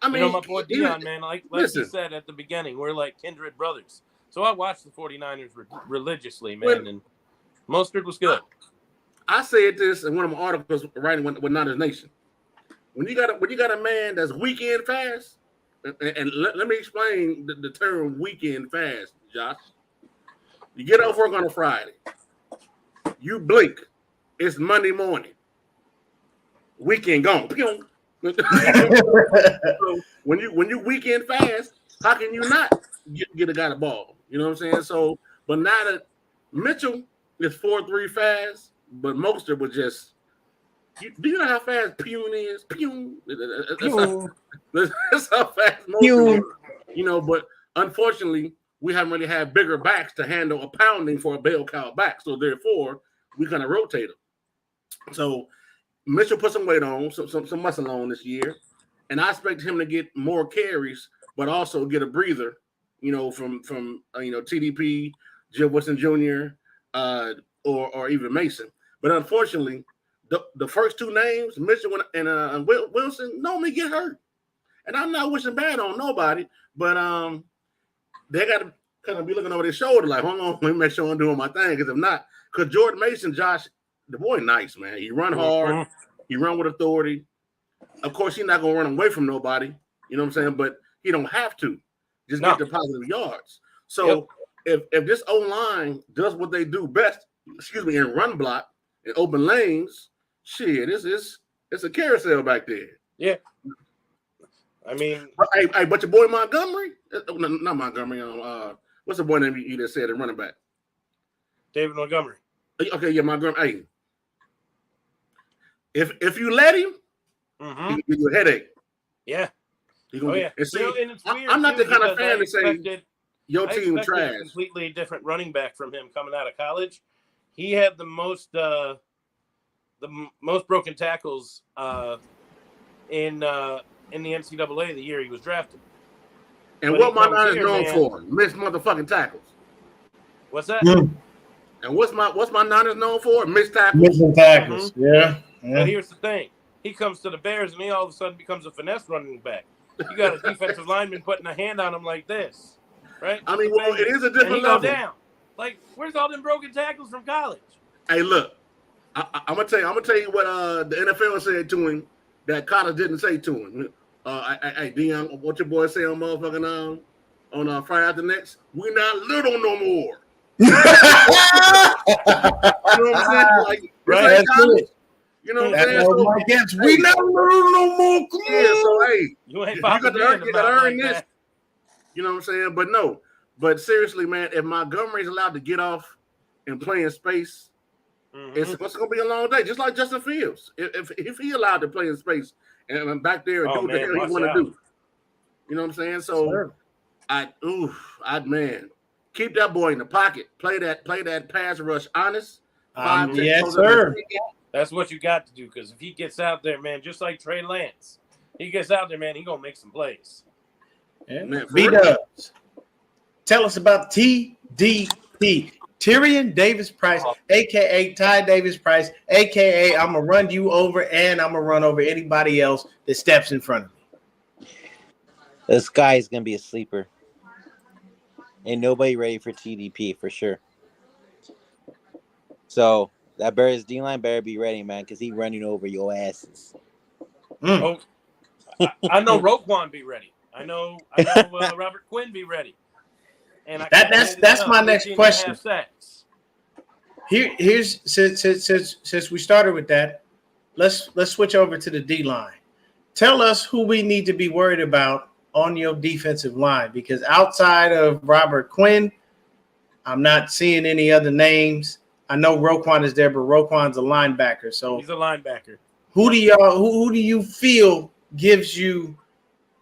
I mean, you know, my boy Dion, man, like you said at the beginning, we're like kindred brothers. So I watched the 49ers religiously, man, and Mostert was good. I said this in one of my articles writing with Niners Nation. When you got a man that's weekend fast, and let me explain the term weekend fast, Josh. You get off work on a Friday. You blink. It's Monday morning. Weekend gone. So when you weekend fast, how can you not get a guy the ball? You know what I'm saying? So, but now that Mitchell is 4.3 fast, but Mostert was just. Do you know how fast Pune is? Pune. That's how fast Mostert is. You know, but unfortunately, we haven't really had bigger backs to handle a pounding for a bell cow back. So therefore, we kind of rotate them. So Mitchell put some weight on, some muscle on this year, and I expect him to get more carries, but also get a breather. You know, from TDP, Jill Wilson Jr., or even Mason. But unfortunately, the first two names, Mitchell and Wilson, normally get hurt. And I'm not wishing bad on nobody, but they got to kind of be looking over their shoulder like, hold on, let me make sure I'm doing my thing. Because if not, because Jordan Mason, Josh, the boy nice, man. He run hard. He run with authority. Of course, he's not going to run away from nobody. You know what I'm saying? But he don't have to. Just get the positive yards. So if this O-line does what they do best, in run block and open lanes, shit, it's a carousel back there. Yeah. I mean, but your boy Montgomery, not Montgomery. What's the boy name you just said? The running back, David Montgomery. Okay, yeah, Montgomery. Hey, if you let him, he'll give you a headache. Yeah. And see, and it's weird I'm not the kind of fan to say your team trash. A completely different running back from him coming out of college. He had the most broken tackles in the NCAA the year he was drafted. And what my Niners known for? Missed motherfucking tackles. What's that? And what's my Niners known for? Missed tackles. Missing tackles. Yeah. But here's the thing: he comes to the Bears and he all of a sudden becomes a finesse running back. You got a defensive lineman putting a hand on him like this, right? I mean, well, it is a different level. Go down. Like, where's all them broken tackles from college? Hey, look, I'm gonna tell you what the NFL said to him that college didn't say to him. Hey, Dion, what your boy say on motherfucking on Friday After Next? We not little no more. You know what I'm saying? Like, right? You know what I'm saying? So, we not little no more. Come on. So hey, you ain't got to earn this. You know what I'm saying? But seriously, man, if Montgomery's allowed to get off and play in space, it's going to be a long day. Just like Justin Fields, if he allowed to play in space and back there and do what the hell he want to do, you know what I'm saying? So, man, keep that boy in the pocket. Play that pass rush honest. Yes, sir. That's what you got to do, because if he gets out there, man, just like Trey Lance, he gets out there, man, he gonna make some plays. Yeah. B-Dubs, tell us about TDP, Tyrion Davis Price, a.k.a. Ty Davis Price, a.k.a. I'm going to run you over and I'm going to run over anybody else that steps in front of me. This guy is going to be a sleeper. Ain't nobody ready for TDP for sure. So that Bears D-line better be ready, man, because he running over your asses. Oh, I know Roquan be ready. I know Robert Quinn be ready. And that's my next question. Here's since we started with that, let's switch over to the D line. tell us who we need to be worried about on your defensive line, because outside of Robert Quinn, I'm not seeing any other names. I know Roquan is there, but Roquan's a linebacker. So He's a linebacker. who do you feel gives you?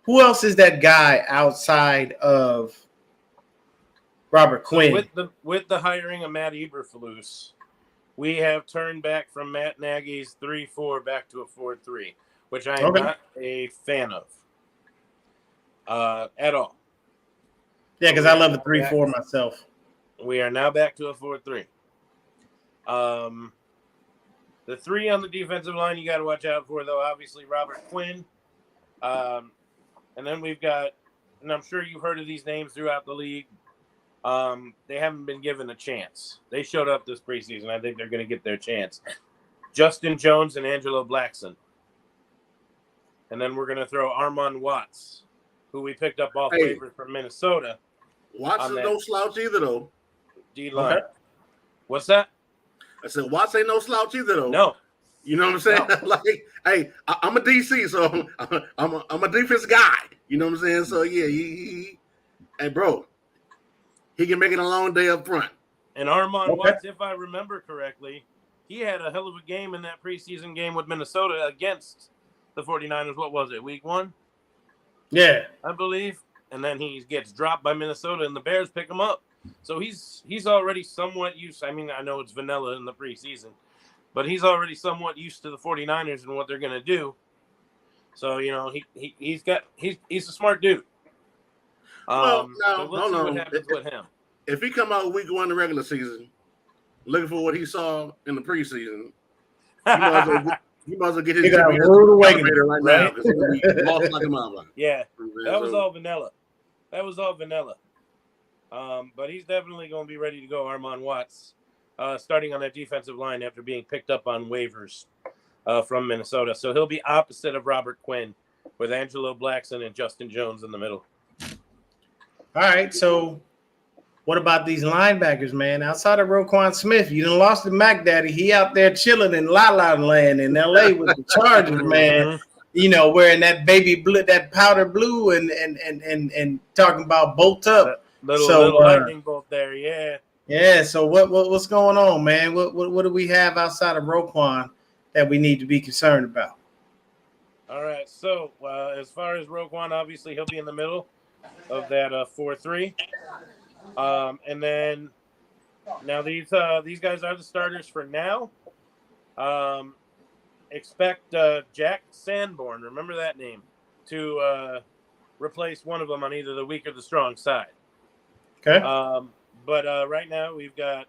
Who else is that guy outside of Robert Quinn? So with the hiring of Matt Eberflus, we have turned back from Matt Nagy's 3-4 back to a 4-3, which I am not a fan of at all. Yeah, because I love the 3-4 myself. We are now back to a 4-3. The three on the defensive line you got to watch out for, though, obviously Robert Quinn. And then we've got, and I'm sure you've heard of these names throughout the league. They haven't been given a chance. They showed up this preseason. I think they're going to get their chance. Justin Jones and Angelo Blackson. And then we're going to throw Armand Watts, who we picked up off waivers from Minnesota. Watts is no slouch either, though. D-line. Okay. What's that? I said Watts ain't no slouch either, though. No. You know what I'm saying? No. Like, hey, I'm a DC, so I'm a defense guy. You know what I'm saying? So yeah, hey, bro, he can make it a long day up front. And Armand Watts, if I remember correctly, he had a hell of a game in that preseason game with Minnesota against the 49ers. What was it, week 1? Yeah. I believe. And then he gets dropped by Minnesota, and the Bears pick him up. So he's already somewhat used. I mean, I know it's vanilla in the preseason, but he's already somewhat used to the 49ers and what they're going to do. So, you know, he's a smart dude. So let's see what happens with him. If he come out week 1 in the regular season, looking for what he saw in the preseason, he might as well get his right now because he lost like a mama. Yeah, that was all vanilla. But he's definitely going to be ready to go, Armand Watts, starting on that defensive line after being picked up on waivers from Minnesota. So he'll be opposite of Robert Quinn with Angelo Blackson and Justin Jones in the middle. All right, so what about these linebackers, man? Outside of Roquan Smith, you done lost to Mac Daddy. He out there chilling in La La Land in L.A. with the Chargers, man. You know, wearing that baby blue, that powder blue, and talking about bolt up. Little lightning bolt there, yeah. Yeah. So what's going on, man? What do we have outside of Roquan that we need to be concerned about? All right. So as far as Roquan, obviously he'll be in the middle of that 4-3. And then now these guys are the starters for now. Expect Jack Sanborn, remember that name, to replace one of them on either the weak or the strong side. Okay. But right now we've got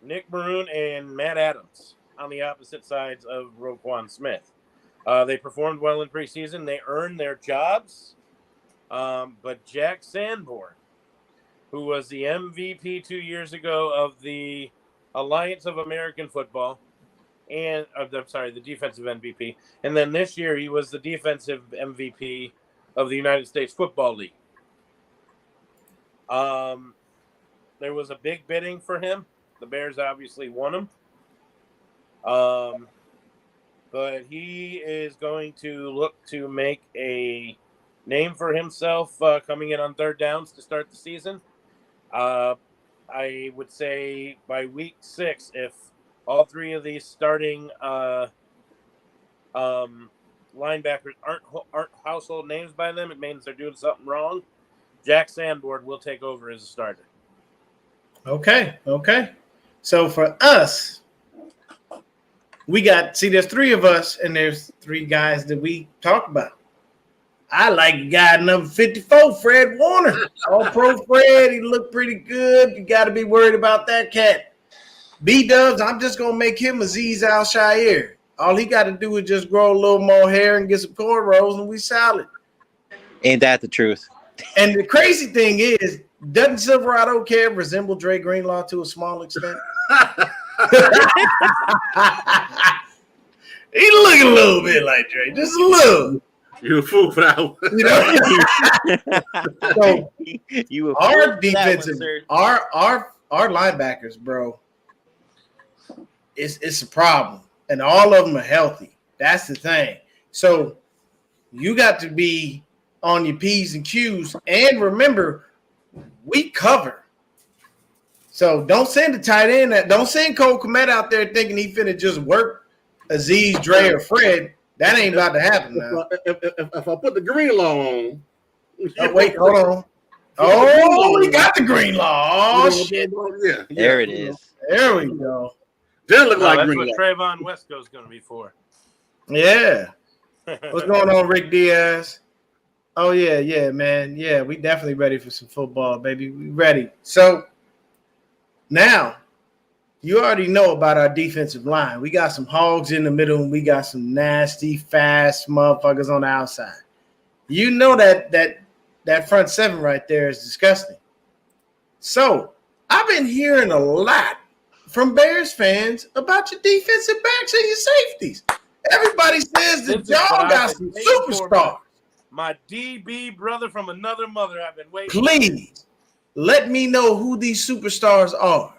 Nick Maroon and Matt Adams on the opposite sides of Roquan Smith. They performed well in preseason. They earned their jobs. But Jack Sanborn, who was the MVP 2 years ago of the Alliance of American Football, and the defensive MVP. And then this year he was the defensive MVP of the United States Football League. There was a big bidding for him. The Bears obviously won him. But he is going to look to make a name for himself coming in on third downs to start the season. I would say by week 6, if all three of these starting linebackers aren't household names by them, it means they're doing something wrong. Jack Sanborn will take over as a starter. Okay. So for us, there's 3 of us, and there's 3 guys that we talk about. I like guy number 54, Fred Warner. All-pro Fred, he looked pretty good. You got to be worried about that cat. B-Dubs, I'm just going to make him Azeez Al-Shaair. All he got to do is just grow a little more hair and get some cornrows, and we solid. Ain't that the truth? And the crazy thing is, doesn't Silverado Kev resemble Dre Greenlaw to a small extent? He look a little bit like Dre, just a little. You're a fool for that one. You know? So our defensive, our linebackers, bro, it's a problem, and all of them are healthy. That's the thing. So you got to be on your P's and Q's. And remember, we cover. So don't send the tight end. Don't send Cole Kmet out there thinking he finna just work Aziz, Dre, or Fred. That ain't about to happen now. If I put the green law on. Oh, wait, hold on. Oh, we got the green law. Oh, shit. Yeah. There it is. There we go. Doesn't look like that's green what law. Trayvon Wesco's going to be for. Yeah. What's going on, Rick Diaz? Oh, yeah, man. Yeah, we definitely ready for some football, baby. We ready. So now you already know about our defensive line. We got some hogs in the middle, and we got some nasty, fast motherfuckers on the outside. You know that front seven right there is disgusting. So I've been hearing a lot from Bears fans about your defensive backs and your safeties. Everybody says that y'all got some superstars. My DB brother from another mother, I've been waiting. Please let me know who these superstars are.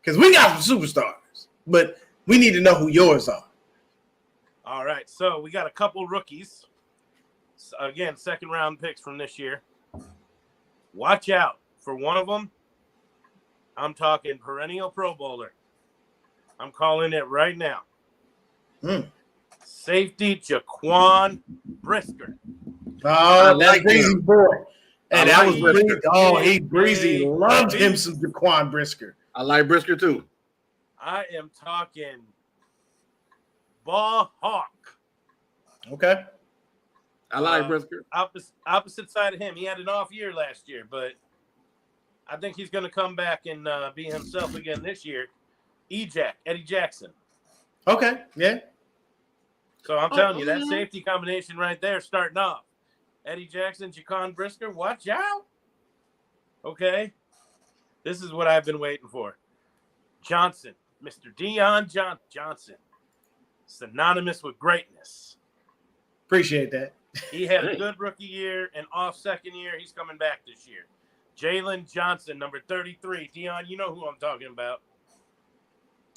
Because we got some superstars, but we need to know who yours are. All right, so we got a couple rookies. Again, second-round picks from this year. Watch out for one of them. I'm talking perennial Pro Bowler. I'm calling it right now. Safety Jaquan Brisker. Oh, that's Breezy boy. And that was Breezy. Oh, Breezy loved him some Jaquan Brisker. I like Brisker too. I am talking ball hawk. Okay. I like Brisker. Opposite side of him. He had an off year last year, but I think he's going to come back and be himself again this year. Eddie Jackson. Okay, yeah. So I'm telling you, that safety combination right there starting off. Eddie Jackson, Jaquan Brisker, watch out. Okay. This is what I've been waiting for. Johnson, Mr. Deion Johnson, synonymous with greatness. Appreciate that. He had a good rookie year and off second year. He's coming back this year. Jalen Johnson, number 33. Deion, you know who I'm talking about.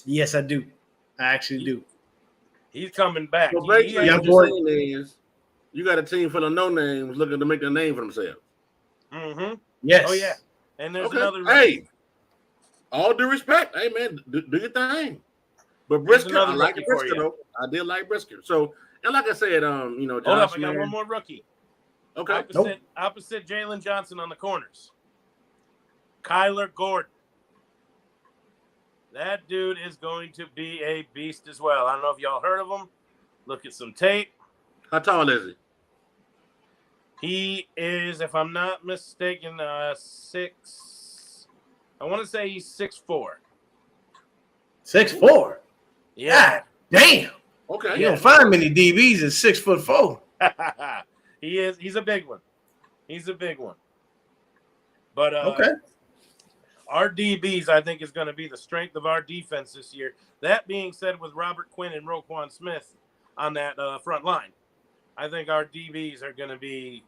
Yes, I do. I actually do. He's coming back. So basically, what you're saying is you got a team full of no-names looking to make a name for themselves. Mm-hmm. Yes. Oh, yeah. And there's another. Hey, all due respect. Hey, man, do your thing. But Brisker, I like Brisker, though. I did like Brisker. So, and like I said, Josh, hold up, I got one more rookie. Okay. Opposite Jalen Johnson on the corners. Kyler Gordon. That dude is going to be a beast as well. I don't know if y'all heard of him. Look at some tape. How tall is he? He is, if I'm not mistaken, 6. I want to say he's 6'4". 6'4". Yeah. God damn. Okay. You don't find many DBs at 6'4". He is. He's a big one. He's a big one. But okay. Our DBs, I think, is going to be the strength of our defense this year. That being said, with Robert Quinn and Roquan Smith on that front line, I think our DBs are going to be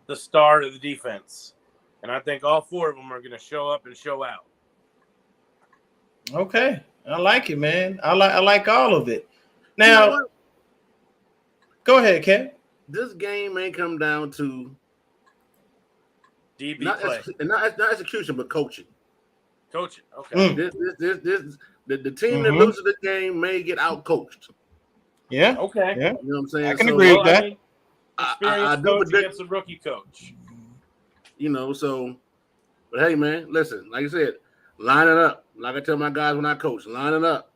the star of the defense. And I think all four of them are going to show up and show out. Okay. I like it, man. I like all of it. Now, you know, go ahead, Ken. This game may come down to DB not play. Not execution, but coaching. Coaching, okay. The team that loses the game may get out coached. Yeah. Okay. Yeah. You know what I'm saying? I can agree with that. I mean, experienced coach against a rookie coach. You know, so, but hey, man, listen, like I said, line it up. Like I tell my guys when I coach, line it up.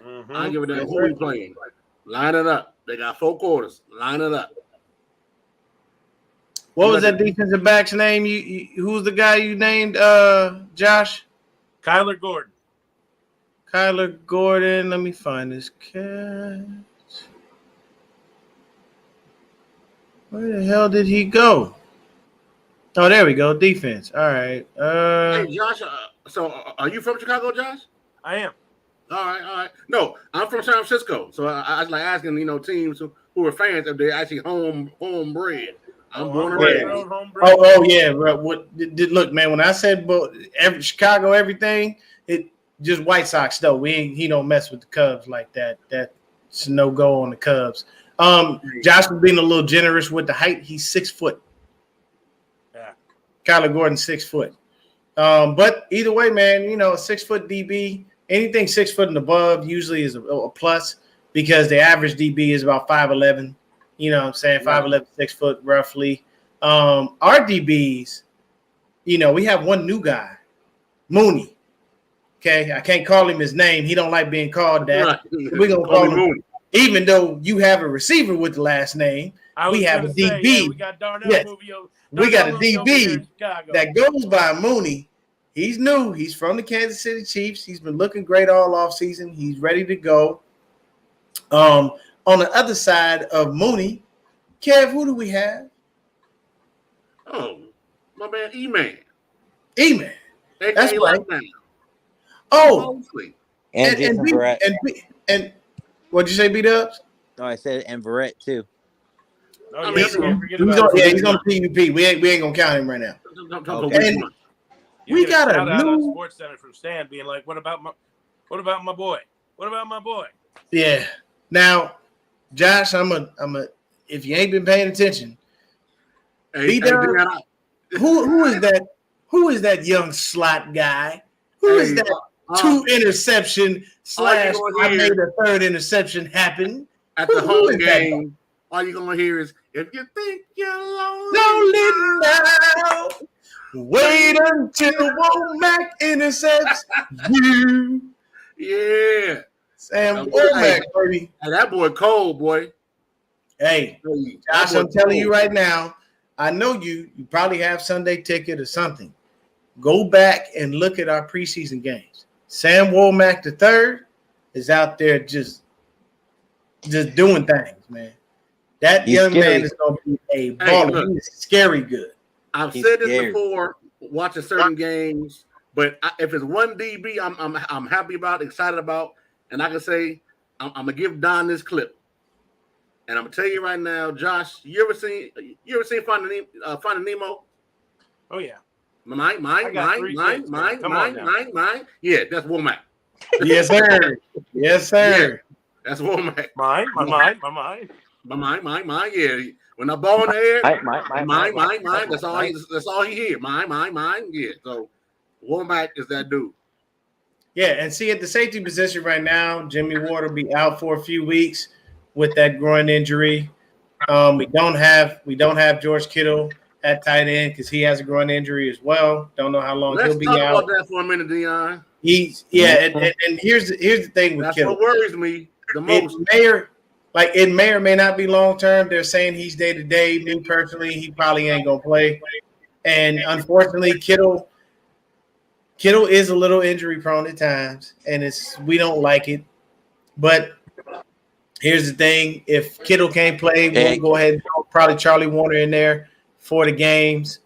Mm-hmm. I don't give a damn who we playing. Line it up. They got 4 quarters. Line it up. What was that defensive back's name? Who's the guy you named, Josh? Kyler Gordon. Kyler Gordon. Let me find this cat. Where the hell did he go? Oh, there we go. Defense. All right. Hey, Josh. So, are you from Chicago, Josh? I am. All right. No, I'm from San Francisco. So I was like asking, teams who are fans if they're actually homebred. I'm born and raised. Oh, yeah, bro. Look, man, when I said Chicago, everything, it just White Sox though. He don't mess with the Cubs like that. That's no go on the Cubs. Josh was being a little generous with the height. He's 6 foot. Yeah. Kyler Gordon, 6 foot. But either way, man, a 6 foot DB, anything 6 foot and above usually is a plus because the average DB is about 5'11". You know what I'm saying? 5'11", 6 foot roughly. Our DBs, we have one new guy, Mooney. Okay, I can't call him his name. He don't like being called that. Right. We're gonna call him Mooney. Even though you have a receiver with the last name, we have a DB. We got Darnell Movio. We got a DB that goes by Mooney. He's new. He's from the Kansas City Chiefs. He's been looking great all offseason. He's ready to go. On the other side of Mooney, Kev, who do we have? Oh, my man, E-Man. E-Man. That's right. Oh, and Jason Verrett. And what'd you say, B-Dubs? No, I said and Verrett too. Oh, he's on the PvP. We ain't gonna count him right now. Okay. We got a new Sports Center from Stan being like, "What about my boy? What about my boy?" Yeah. Now, Josh, I'm a. If you ain't been paying attention, who is that? Who is that young slot guy? Who is that 2 interception / I made a 3rd interception happen at the home game? All you're gonna hear is if you think you're lonely now, wait until Womack intercepts you. Yeah. Sam Womack, baby. And that boy cold, boy. Hey, Josh, I'm telling you right now, I know you probably have Sunday ticket or something. Go back and look at our preseason games. Sam Womack III is out there just doing things, man. That young man is going to be a baller. He's scary good. I've said this before, watching certain games, but if it's one DB, I'm happy about, excited about, and I can say I'm gonna give Don this clip, and I'm gonna tell you right now, Josh, you ever seen Finding Nemo? Oh yeah. Mine. Yeah, that's Womack. Yes, sir. Yes, sir. Yeah, that's Womack. Mine. Yeah, when the ball in the air, mine. That's all he hear. Mine. Yeah. So Womack is that dude. Yeah, and see at the safety position right now, Jimmy Ward will be out for a few weeks with that groin injury. We don't have George Kittle at tight end because he has a groin injury as well. Don't know how long he'll be out. Let's talk about that for a minute, Dion. And here's the thing with Kittle. That's what worries me the most. It may or may not be long term. They're saying he's day to day. Me personally, he probably ain't gonna play. And unfortunately, Kittle is a little injury prone at times, and we don't like it. But here's the thing: if Kittle can't play, we'll go ahead and throw probably Charlie Warner in there for the games,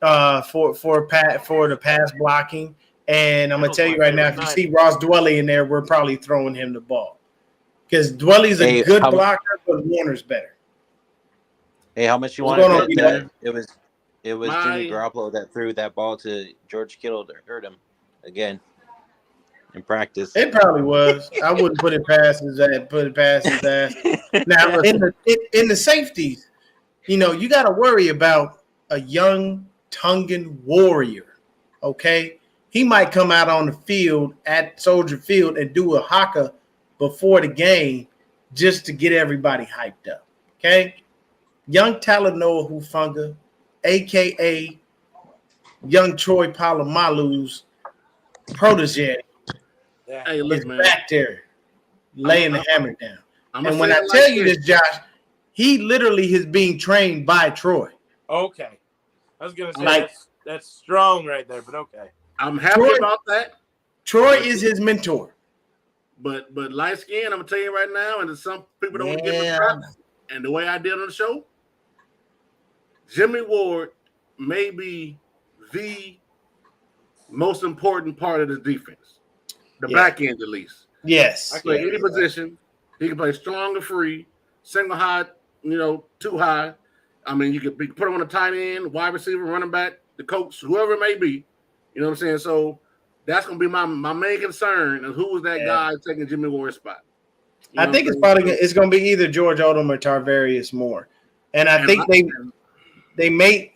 for the pass blocking. And I'm gonna tell you right now, if you see Ross Dwelly in there, we're probably throwing him the ball because Dwelly's a good blocker, but Warner's better. Hey, how much you want to bet? It was Jimmy Garoppolo that threw that ball to George Kittle to hurt him again in practice. It probably was. I wouldn't put it past his ass. Now in the safeties, you got to worry about a young Tongan warrior. Okay, he might come out on the field at Soldier Field and do a haka before the game just to get everybody hyped up. Okay, young Talanoa Hufanga, a.k.a. young Troy Polamalu's protege, is back there laying the hammer down. And when I tell you this, Josh, he literally is being trained by Troy. Okay. I was going to say that's strong right there, but okay. I'm happy about that. Troy is his mentor. But light skin, I'm going to tell you right now, and some people don't want to give him props, and the way I did on the show, Jimmy Ward may be the most important part of this defense. The back end, at least. Yes. I can play any position. He can play strong or free, single high, too high. I mean, you could put him on a tight end, wide receiver, running back, the coach, whoever it may be. You know what I'm saying? So that's going to be my main concern is who is that guy taking Jimmy Ward's spot. I think it's going to be either George Odom or Tarvarius Moore, and I think they may.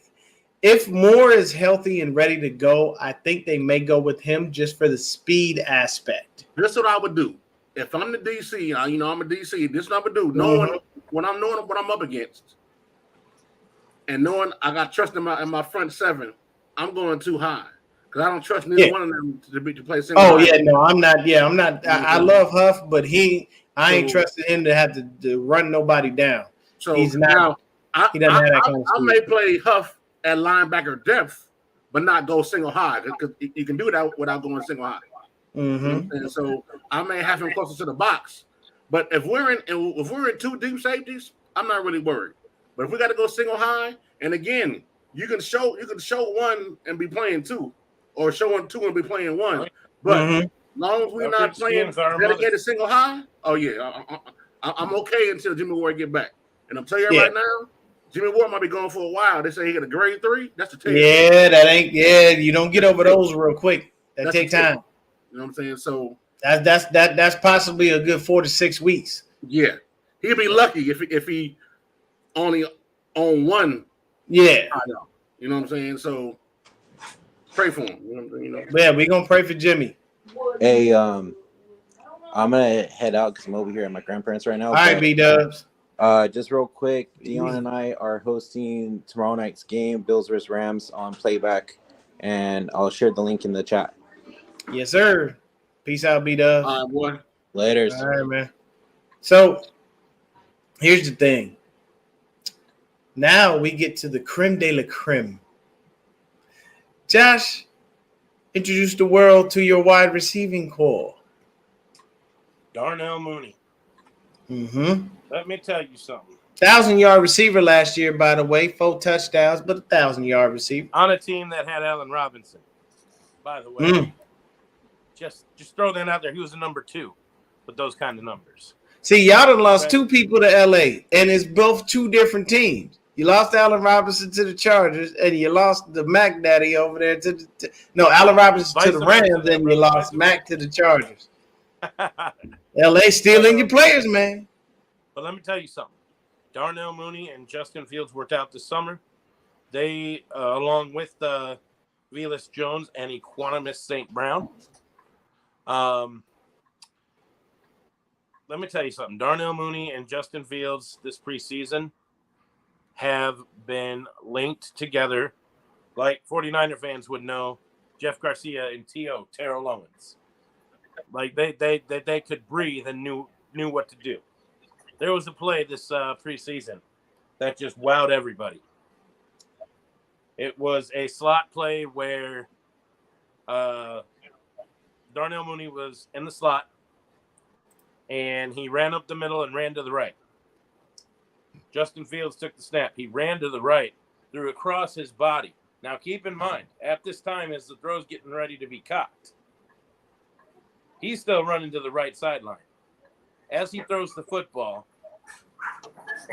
If Moore is healthy and ready to go, I think they may go with him just for the speed aspect. This is what I would do. If I'm the DC, I'm a DC. This is what I would do. Knowing what I'm up against, and knowing I got trust in my front seven, I'm going too high because I don't trust neither one of them to play single. Oh yeah, no, I'm not. Yeah, I'm not. I love Huff, but I ain't trusting him to have to run nobody down. So he's not. Now, he doesn't have that kind of I may play Huff at linebacker depth, but not go single high because you can do that without going single high. Mm-hmm. And so I may have him closer to the box. But if we're in two deep safeties, I'm not really worried. But if we got to go single high, and again, you can show one and be playing two, or showing two and be playing one. But as long as we're not playing dedicated single high, oh yeah, I'm okay until Jimmy Ward get back. And I'm telling you right now, Jimmy Ward might be going for a while. They say he got a grade 3. That's the test. Yeah, that ain't. Yeah, you don't get over those real quick. That take time. You know what I'm saying? So that's possibly a good 4 to 6 weeks. Yeah, he'd be lucky if he only on one. Yeah, you know what I'm saying. So pray for him. You know. Yeah, we're gonna pray for Jimmy. Hey, I'm gonna head out because I'm over here at my grandparents right now. All right, B-Dubs. Just real quick, Dion and I are hosting tomorrow night's game, Bills vs. Rams, on playback, and I'll share the link in the chat. Yes, sir. Peace out, B-Dubs. All right, boy. Later. All right, man. So here's the thing. Now we get to the creme de la creme. Josh, introduce the world to your wide receiving core. Darnell Mooney. Mm-hmm. Let me tell you something. 1,000-yard receiver last year, by the way. 4 touchdowns, but 1,000-yard receiver. On a team that had Allen Robinson, by the way. Just throw that out there. He was the number 2 with those kind of numbers. See, y'all done lost 2 people to L.A., and it's both 2 different teams. You lost Allen Robinson to the Chargers, and you lost the Mac Daddy over there to Allen Robinson to the Rams, and you lost Mac to the Chargers. L.A. stealing your players, man. But let me tell you something. Darnell Mooney and Justin Fields worked out this summer. They, along with Velus Jones and Equanimus St. Brown, let me tell you something. Darnell Mooney and Justin Fields this preseason have been linked together like 49er fans would know Jeff Garcia and T.O., Terrell Owens. Like they could breathe and knew what to do. There was a play this preseason that just wowed everybody. It was a slot play where Darnell Mooney was in the slot, and he ran up the middle and ran to the right. Justin Fields took the snap. He ran to the right, threw across his body. Now, keep in mind, at this time, as the throw's getting ready to be cocked, he's still running to the right sideline. As he throws the football,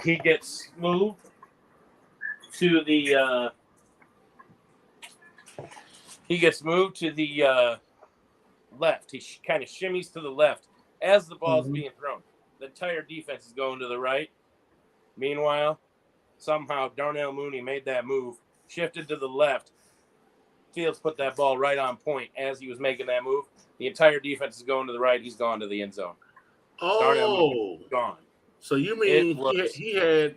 he gets moved to the left. He kind of shimmies to the left as the ball's being thrown. The entire defense is going to the right. Meanwhile, somehow Darnell Mooney made that move, shifted to the left. Fields put that ball right on point as he was making that move. The entire defense is going to the right. He's gone to the end zone. Oh, gone. So you mean he had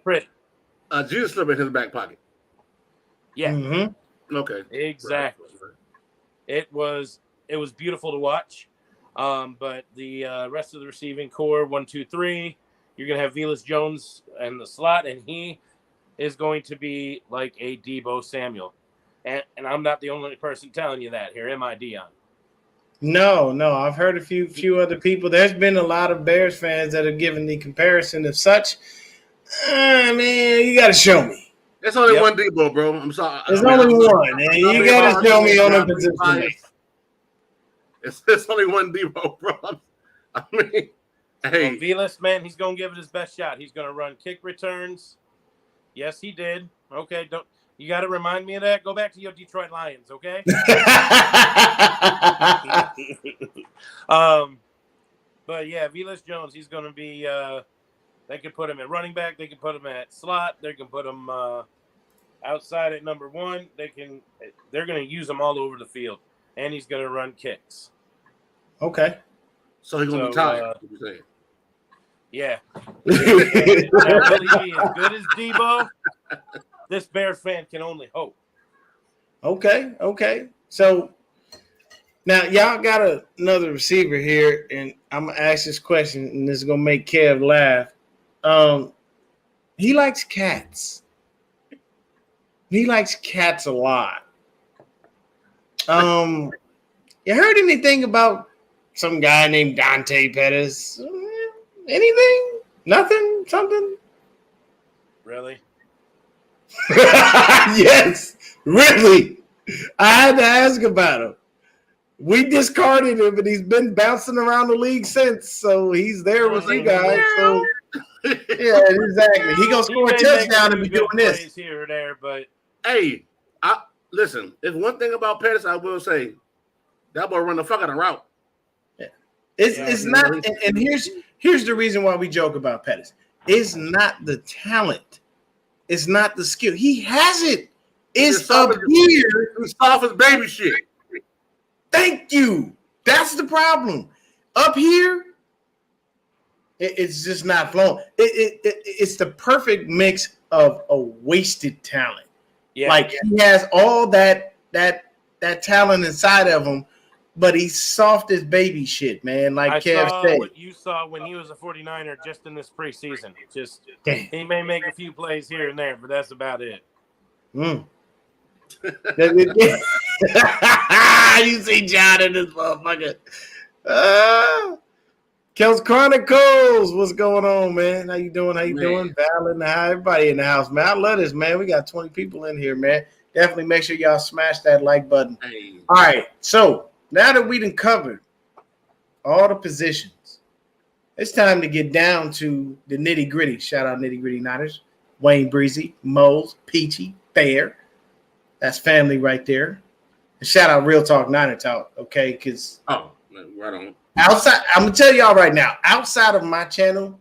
a juice slip in his back pocket? Yeah. Mm-hmm. Okay. Exactly. Right. It was beautiful to watch. But the rest of the receiving core, 1, 2, 3, you're gonna have Velus Jones in the slot, and he is going to be like a Deebo Samuel. And I'm not the only person telling you that here, am I, Dion? No, I've heard a few other people. There's been a lot of Bears fans that have given the comparison of such. Man, you got to show me. There's only one Deebo, bro. I'm sorry. There's only one, and you got to show me on a position. It's only one Deebo, bro. I mean, hey. Velus, man, he's going to give it his best shot. He's going to run kick returns. Yes, he did. Okay, you got to remind me of that. Go back to your Detroit Lions, okay? But But yeah, Velus Jones, he's going to be. They can put him at running back. They can put him at slot. They can put him outside at number 1. They're going to use him all over the field, and he's going to run kicks. Okay. So he's gonna be tired. What you saying? Yeah. Now, will he be as good as Debo? This Bears fan can only hope. Okay. So now y'all got another receiver here, and I'm gonna ask this question, and this is gonna make Kev laugh. He likes cats. He likes cats a lot. You heard anything about some guy named Dante Pettis? Anything? Nothing? Something? Really? Yes, really. I had to ask about him. We discarded him, but he's been bouncing around the league since. So he's there with you guys. So yeah, exactly. He gonna score a touchdown and be doing this here or there. But hey, listen. There's one thing about Pettis I will say. That boy run the fuck out of route. Yeah. It's not. And here's the reason why we joke about Pettis. It's not the talent. It's not the skill. He has it. It's up here. It's soft as baby shit. Thank you. That's the problem. Up here, it's just not flowing. It's the perfect mix of a wasted talent. Yeah. Like he has all that talent inside of him, but he's soft as baby shit, man. Like Kev said. What you saw when he was a 49er just in this preseason. He may make a few plays here and there, but that's about it. You see John in this motherfucker. Kels Chronicles, what's going on, man? How you doing? Val in the house, everybody in the house, man. I love this, man. We got 20 people in here, man. Definitely make sure y'all smash that like button. Hey. All right, so now that we done covered all the positions, it's time to get down to the nitty gritty. Shout out nitty gritty Niners. Wayne Breezy, Moles, Peachy, Bear. That's family right there. And shout out Real Talk Niner Talk, okay? Because right on. Outside, I'm gonna tell y'all right now, outside of my channel,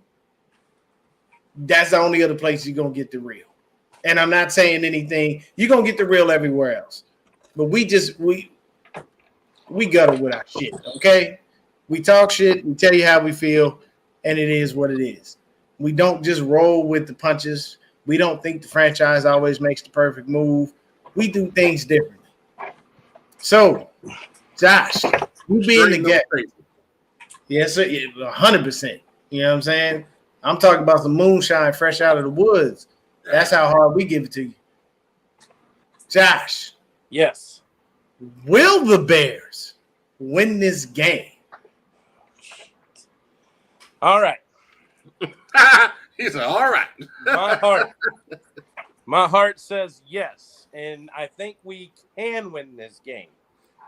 that's the only other place you're gonna get the real. And I'm not saying anything, you're gonna get the real everywhere else. But we gutter with our shit, okay? We talk shit, we tell you how we feel, and it is what it is. We don't just roll with the punches. We don't think the franchise always makes the perfect move. We do things differently. So, Josh, you being the guest. Yes, sir, 100%. You know what I'm saying? I'm talking about some moonshine fresh out of the woods. That's how hard we give it to you. Josh. Yes. Will the Bears win this game? All right. He said, all right. My heart says yes, and I think we can win this game.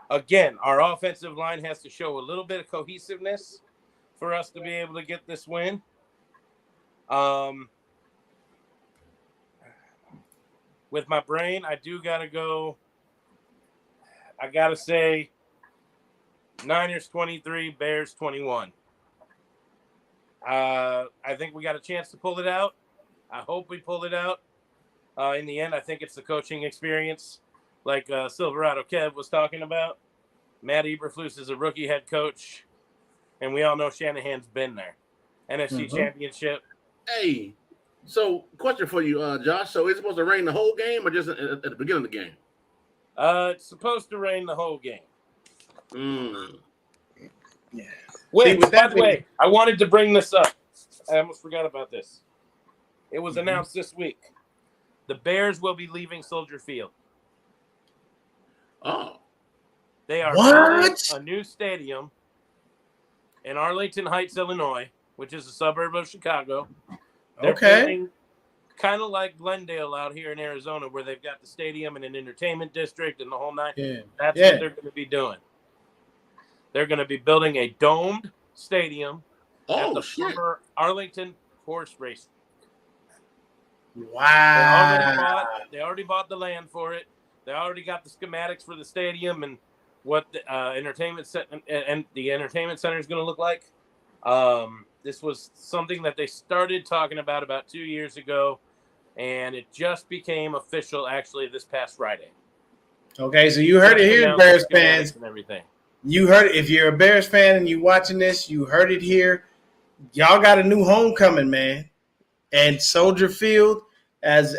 Again, our offensive line has to show a little bit of cohesiveness for us to be able to get this win. With my brain, I do got to go. I got to say Niners 23, Bears 21. I think we got a chance to pull it out. I hope we pull it out. In the end, I think it's the coaching experience, like Silverado Kev was talking about. Matt Eberflus is a rookie head coach, and we all know Shanahan's been there. NFC Championship. Hey, so question for you, Josh. So it's supposed to rain the whole game or just at the beginning of the game? It's supposed to rain the whole game. Yeah. Wait, by the way, I wanted to bring this up. I almost forgot about this. It was announced this week. The Bears will be leaving Soldier Field. Oh. They are building a new stadium in Arlington Heights, Illinois, which is a suburb of Chicago. They're building kind of like Glendale out here in Arizona, where they've got the stadium and an entertainment district and the whole nine. Yeah. That's what they're going to be doing. They're going to be building a domed stadium at the former Arlington horse racing. Wow. They already bought the land for it. They already got the schematics for the stadium and what the entertainment center is going to look like. This was something that they started talking about 2 years ago, and it just became official actually this past Friday. Okay, so you heard it here, Bears fans. And everything. You heard it. If you're a Bears fan and you're watching this, you heard it here. Y'all got a new homecoming, man. And Soldier Field, as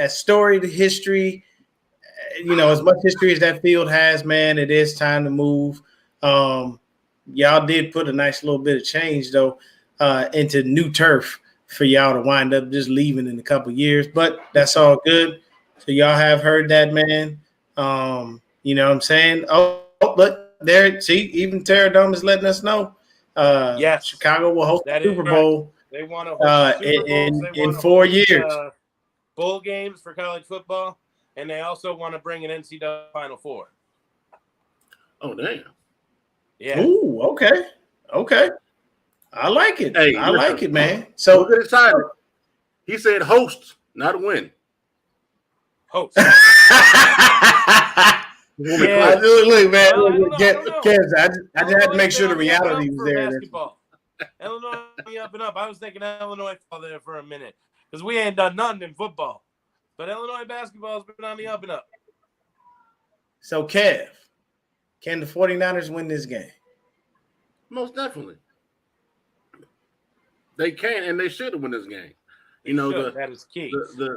storied history, as much history as that field has, man, it is time to move. Y'all did put a nice little bit of change, though, into new turf for y'all to wind up just leaving in a couple of years. But that's all good. So y'all have heard that, man. You know what I'm saying? Oh, look, there. See, even Terradome is letting us know. Yes. Chicago will host the Super Bowl. They want to host the Super Bowls. in 4 years. Bowl games for college football, and they also want to bring an NCAA Final Four. Oh, damn. Yeah. Ooh, okay. I like it. Hey, I like it, man. So look at his side. He said host, not win. Host. Yeah. Look, man. I just had to make sure the reality was there. Basketball. Illinois up and up. I was thinking Illinois fall there for a minute because we ain't done nothing in football. But Illinois basketball has been on the up and up. So, Kev, can the 49ers win this game? Most definitely. They can, and they should win this game. That is key.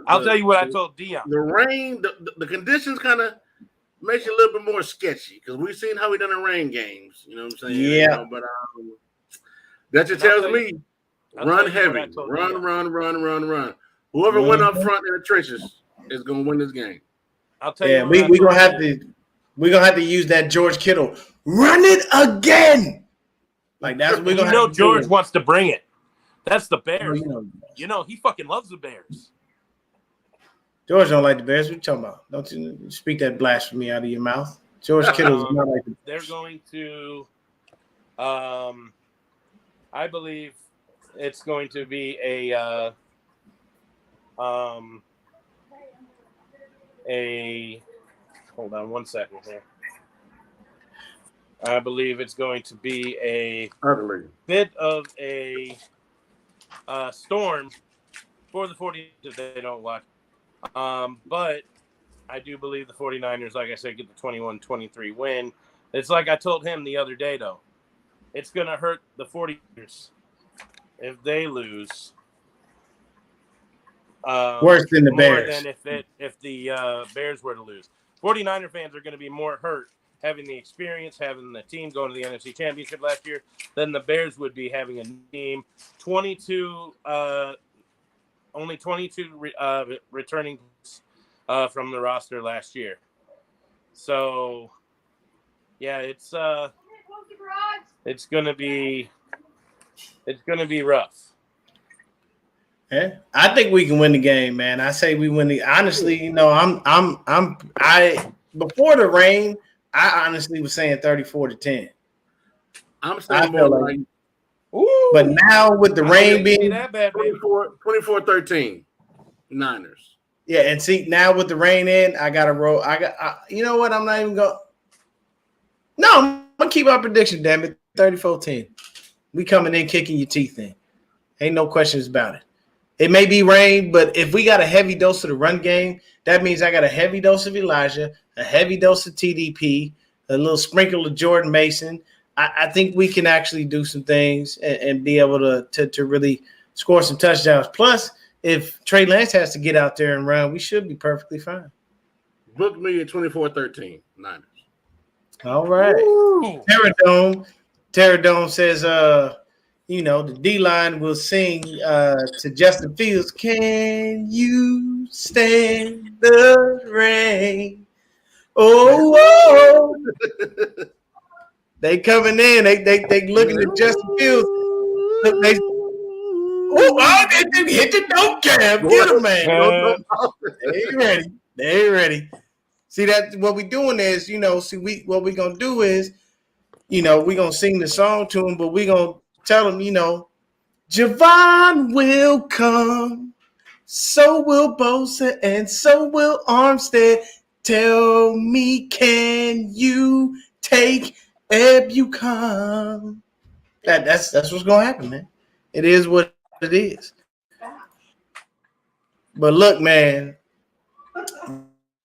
I'll tell you what I told Dion. The rain, the conditions kind of makes you a little bit more sketchy because we've seen how we done in rain games. You know what I'm saying? Yeah. But that just tells me run heavy. Run. Whoever went up front in the trenches is going to win this game. I'll tell you. We're gonna have to use that George Kittle. Run it again. Like that's what we're gonna have to George do. wants to bring it. That's the Bears. You know, he fucking loves the Bears. George don't like the Bears. What you talking about? Don't you speak that blasphemy out of your mouth? George Kittle is not like the Bears. They're going to, I believe it's going to be a hold on one second here. I believe it's going to be a bit of a storm for the 49ers if they don't watch. But I do believe the 49ers, like I said, get the 21-23 win. It's like I told him the other day, though. It's going to hurt the 49ers if they lose. Worse than the Bears. More than if the Bears were to lose. 49er fans are going to be more hurt having the experience, having the team going to the NFC Championship last year than the Bears would be having a team. Only 22 returning from the roster last year. So, yeah, it's gonna be rough. Yeah, I think we can win the game, man. I say we win the. Honestly, I before the rain, I honestly was saying 34-10. I'm saying more like. Ooh, but now with the rain being that bad, 24-13 Niners. Yeah, and see now with the rain in, I got to roll. You know what? I'm not even going. No, I'm gonna keep our prediction. Damn it, 34-10. We coming in kicking your teeth in. Ain't no questions about it. It may be rain, but if we got a heavy dose of the run game, that means I got a heavy dose of Elijah, a heavy dose of TDP, a little sprinkle of Jordan Mason. I think we can actually do some things and be able to really score some touchdowns. Plus, if Trey Lance has to get out there and run, we should be perfectly fine. Book me at 24-13 Niners. All right. Terradome says, the D-line will sing to Justin Fields, "Can you stand the rain?" Oh, they coming in. They looking at Justin Fields. They hit the dope cab. Get him, man. They ain't ready. See, that what we doing is, what we gonna do is, we gonna sing the song to him, but we gonna tell him, Javon will come, so will Bosa, and so will Armstead. Tell me, can you take Ebukam? That's what's gonna happen, man. It is what it is. But look, man.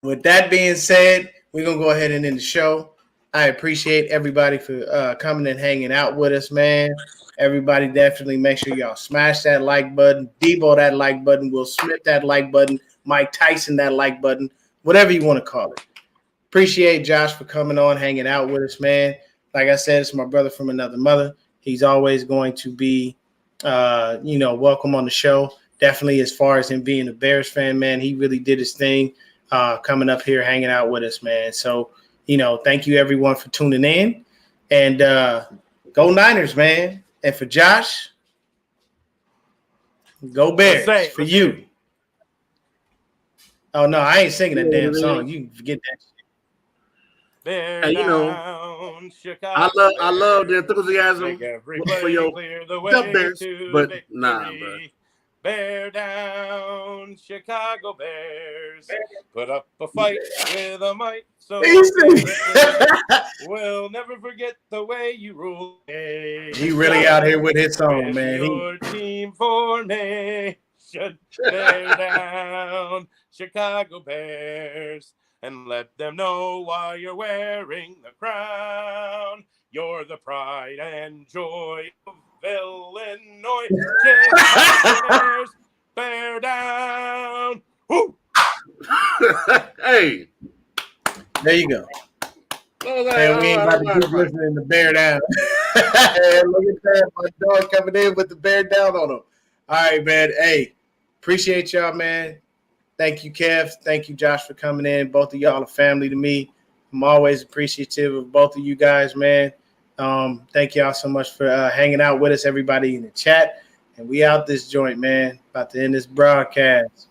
With that being said, we're gonna go ahead and end the show. I appreciate everybody for coming and hanging out with us, man. Everybody definitely make sure y'all smash that like button, Debo that like button, Will Smith that like button, Mike Tyson that like button, whatever you want to call it. Appreciate Josh for coming on, hanging out with us, man. Like I said, it's my brother from another mother. He's always going to be, welcome on the show. Definitely, as far as him being a Bears fan, man, he really did his thing coming up here, hanging out with us, man. So, thank you everyone for tuning in, and go Niners, man. And for Josh, go Bears for you. Oh no, I ain't singing that damn song. You can forget that. Bear And, down, Chicago. I love the enthusiasm Make everybody for your clear the way Bears, to but victory. nah, bro. Bear down, Chicago Bears. Put up a fight with a might so we'll never forget the way you rule. He really out here with his song, man. Your team formation. Bear down, Chicago Bears. And let them know why you're wearing the crown. You're the pride and joy of Illinois. Bears, bear down. Woo! Hey, there you go. And we ain't about to keep listening to bear down. Hey, look at that, my dog coming in with the bear down on him. All right, man. Hey, appreciate y'all, man. Thank you, Kev. Thank you, Josh, for coming in. Both of y'all are family to me. I'm always appreciative of both of you guys, man. Thank y'all so much for hanging out with us, everybody in the chat. And we out this joint, man. About to end this broadcast.